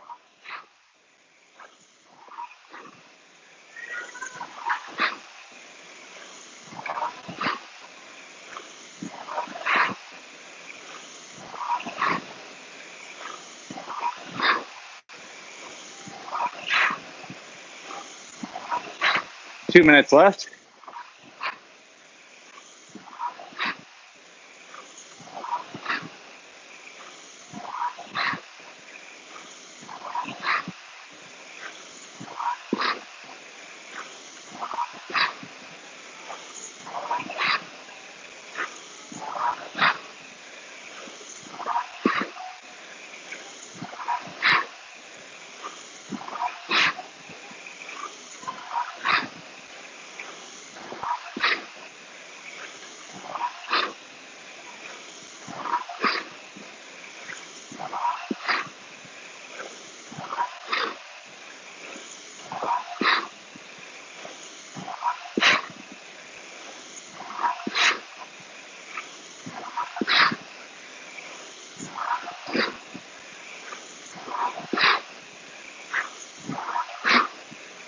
Two minutes left.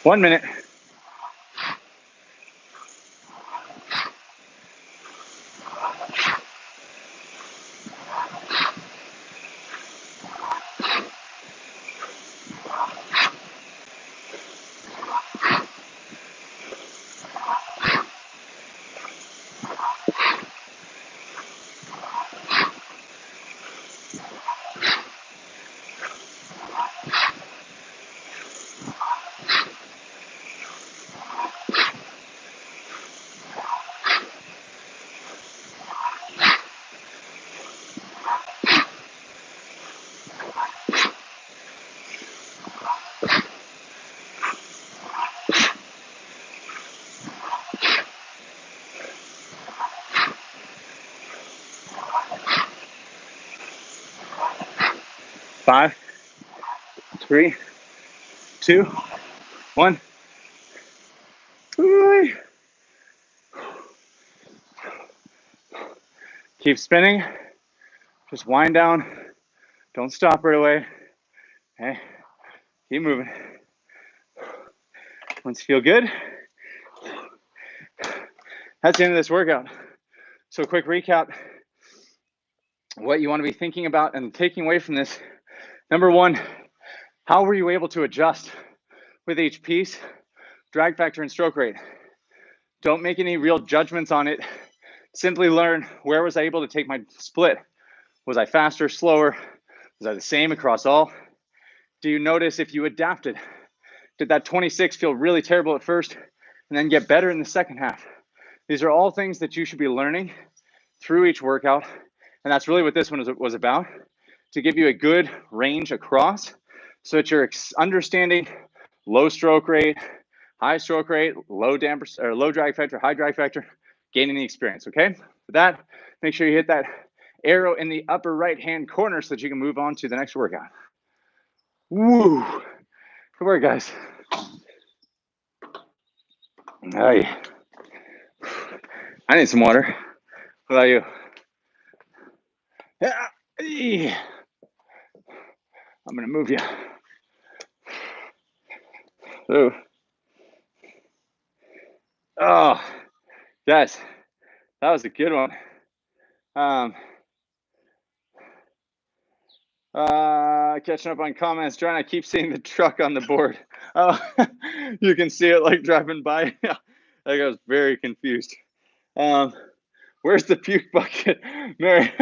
One minute. Five, 3, 2, 1. Keep spinning. Just wind down. Don't stop right away. Okay. Keep moving. Once you feel good, that's the end of this workout. So quick recap. What you want to be thinking about and taking away from this. Number one, how were you able to adjust with each piece, drag factor and stroke rate? Don't make any real judgments on it. Simply learn, where was I able to take my split? Was I faster, slower? Was I the same across all? Do you notice if you adapted? Did that 26 feel really terrible at first and then get better in the second half? These are all things that you should be learning through each workout. And that's really what this one was about, to give you a good range across so that you're understanding low stroke rate, high stroke rate, low damper or low drag factor, high drag factor, gaining the experience. Okay, for that, make sure you hit that arrow in the upper right hand corner so that you can move on to the next workout. Woo, good work, guys. I need some water. What about you? I'm gonna move you. Ooh. Oh, guys, that was a good one. Catching up on comments, trying to keep seeing the truck on the board. Oh, you can see it like driving by. Like I was very confused. Where's the puke bucket? Mary,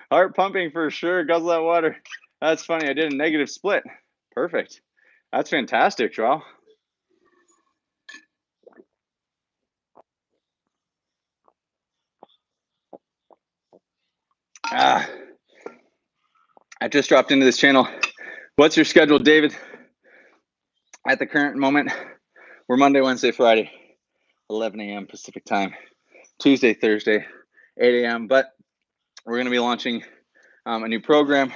heart pumping for sure. Guzzle that water. That's funny. I did a negative split. Perfect. That's fantastic, Joel. I just dropped into this channel. What's your schedule, David? At the current moment, we're Monday, Wednesday, Friday, 11 a.m. Pacific time, Tuesday, Thursday, 8 a.m. But we're going to be launching a new program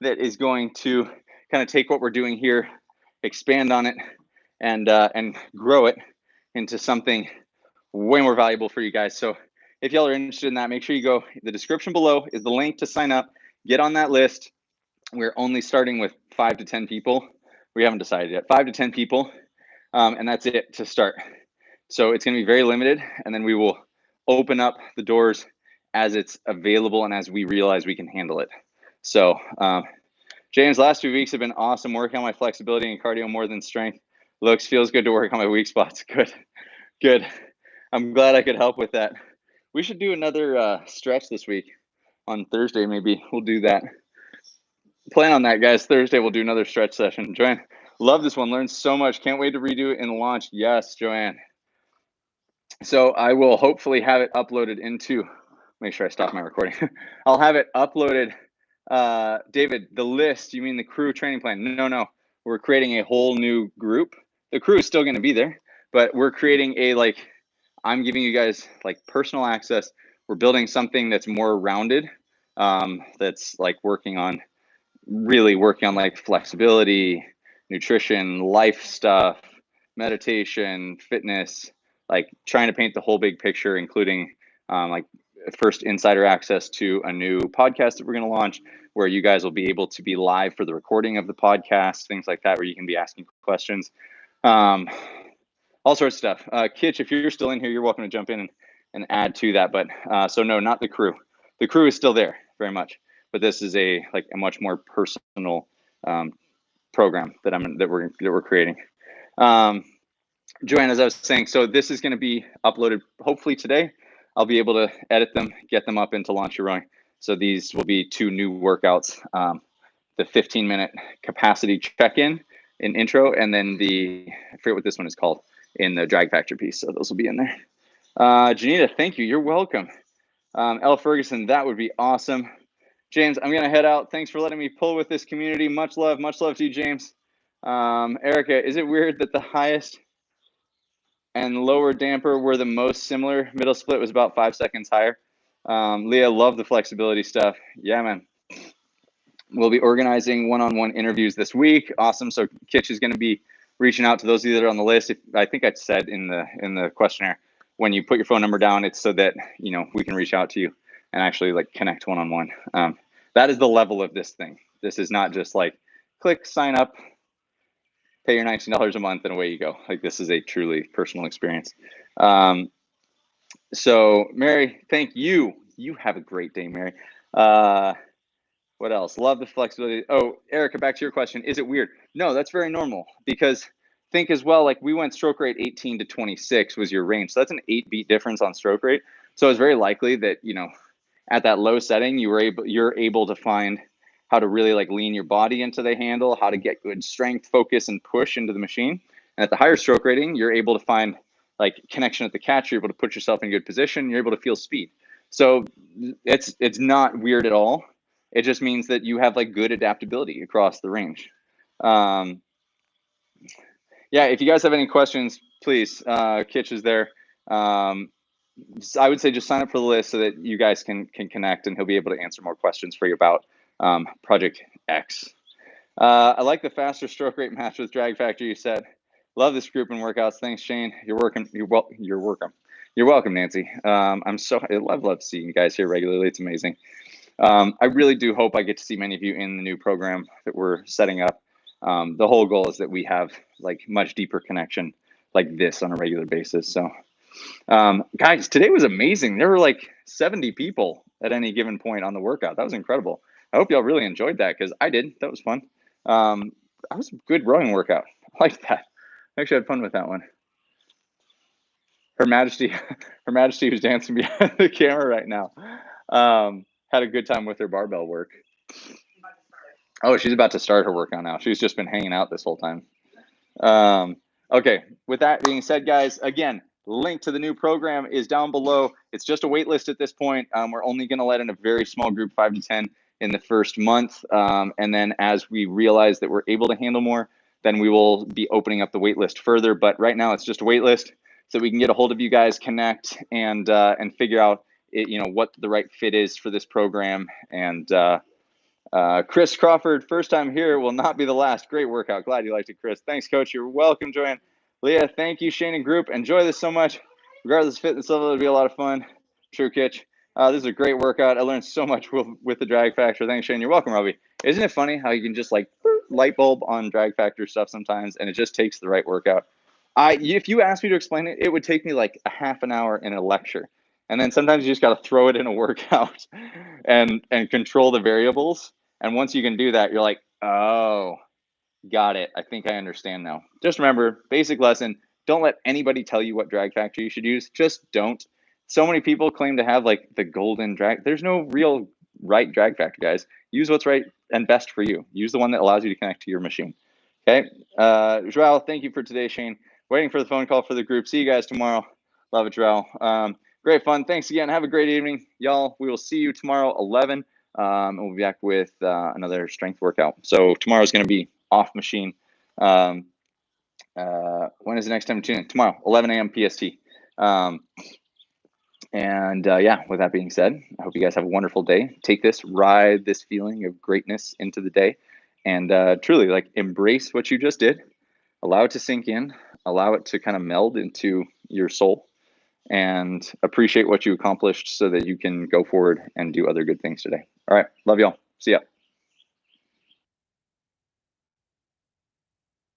that is going to kind of take what we're doing here, expand on it, and grow it into something way more valuable for you guys. So if y'all are interested in that, make sure you go. The description below is the link to sign up. Get on that list. We're only starting with 5 to 10 people. We haven't decided yet. 5 to 10 people, and that's it to start. So it's going to be very limited, and then we will open up the doors as it's available and as we realize we can handle it. So, James, last 2 weeks have been awesome. Working on my flexibility and cardio more than strength. Feels good to work on my weak spots. Good. I'm glad I could help with that. We should do another stretch this week on Thursday. Maybe we'll do that. Plan on that, guys. Thursday we'll do another stretch session. Joanne, love this one. Learned so much. Can't wait to redo it in launch. Yes, Joanne. So I will hopefully have it uploaded into. Make sure I stop my recording. I'll have it uploaded. David, the list. You mean the crew training plan? No. We're creating a whole new group. The crew is still going to be there, but we're creating a I'm giving you guys personal access. We're building something that's more rounded. That's working on flexibility, nutrition, life stuff, meditation, fitness, trying to paint the whole big picture, including first insider access to a new podcast that we're going to launch, where you guys will be able to be live for the recording of the podcast, things like that, where you can be asking questions, all sorts of stuff. Kitch, if you're still in here, you're welcome to jump in and add to that. But so no, not the crew. The crew is still there very much, but this is a much more personal program that we're creating. Joanne, as I was saying, so this is going to be uploaded hopefully today. I'll be able to edit them, get them up into Launch Your Rowing. So these will be 2 new workouts, the 15-minute capacity check-in in intro, and then I forget what this one is called, in the drag factor piece. So those will be in there. Janita, thank you. You're welcome. Ella Ferguson, that would be awesome. James, I'm going to head out. Thanks for letting me pull with this community. Much love to you, James. Erica, is it weird that the highest and lower damper were the most similar? Middle split was about 5 seconds higher. Leah, love the flexibility stuff. Yeah, man. We'll be organizing one-on-one interviews this week. Awesome. So Kitch is going to be reaching out to those of you that are on the list. I think I said in the questionnaire, when you put your phone number down, it's so that we can reach out to you and actually connect one-on-one. That is the level of this thing. This is not just click sign up, pay your $19 a month, and away you go. This is a truly personal experience. So Mary, thank you. You have a great day, Mary. What else? Love the flexibility. Oh, Erica, back to your question. Is it weird? No, that's very normal, because think as well, we went stroke rate 18 to 26 was your range. So that's an 8 beat difference on stroke rate. So it's very likely that, at that low setting, you're able to find how to really lean your body into the handle, how to get good strength, focus, and push into the machine. And at the higher stroke rating, you're able to find connection at the catch. You're able to put yourself in good position. You're able to feel speed. So it's not weird at all. It just means that you have good adaptability across the range. Yeah, if you guys have any questions, please, Kitch is there. I would say just sign up for the list so that you guys can connect, and he'll be able to answer more questions for you about Project X. I like the faster stroke rate match with Drag Factor, you said. Love this group and workouts. Thanks, Shane. You're welcome, Nancy. I love seeing you guys here regularly. It's amazing. I really do hope I get to see many of you in the new program that we're setting up. The whole goal is that we have much deeper connection like this on a regular basis. So guys, today was amazing. There were 70 people at any given point on the workout. That was incredible. I hope y'all really enjoyed that, because I did. That was fun. That was a good rowing workout. I like that. I actually had fun with that one. Her Majesty who's dancing behind the camera right now. Had a good time with her barbell work. Oh, she's about to start her workout now. She's just been hanging out this whole time. Okay, with that being said, guys, again, link to the new program is down below. It's just a wait list at this point. We're only going to let in a very small group, 5 to 10 in the first month. And then as we realize that we're able to handle more, then we will be opening up the wait list further. But right now it's just a wait list, so we can get a hold of you guys, connect, and figure out what the right fit is for this program. And Chris Crawford, first time here, will not be the last. Great workout. Glad you liked it, Chris. Thanks, Coach. You're welcome, Joanne. Leah, thank you. Shane and group, enjoy this so much. Regardless of fitness level, it'll be a lot of fun. True Kitch. This is a great workout. I learned so much with the drag factor. Thanks, Shane. You're welcome, Robbie. Isn't it funny how you can just like light bulb on drag factor stuff sometimes, and it just takes the right workout. If you asked me to explain it, it would take me like a half an hour in a lecture. And then sometimes you just got to throw it in a workout and control the variables. And once you can do that, you're like, oh, got it. I think I understand now. Just remember, basic lesson, don't let anybody tell you what drag factor you should use. Just don't. So many people claim to have like the golden drag. There's no real right drag factor, guys. Use what's right and best for you. Use the one that allows you to connect to your machine. Okay. Joel, thank you for today, Shane. Waiting for the phone call for the group. See you guys tomorrow. Love it, Joel. Great fun. Thanks again. Have a great evening, y'all. We will see you tomorrow, 11. And we'll be back with another strength workout. So tomorrow's going to be off machine. When is the next time to tune in? Tomorrow, 11 a.m. PST. Yeah, with that being said, I hope you guys have a wonderful day. Take this, ride this feeling of greatness into the day, and truly like embrace what you just did. Allow it to sink in, allow it to kind of meld into your soul, and appreciate what you accomplished so that you can go forward and do other good things today. All right. Love y'all. See ya.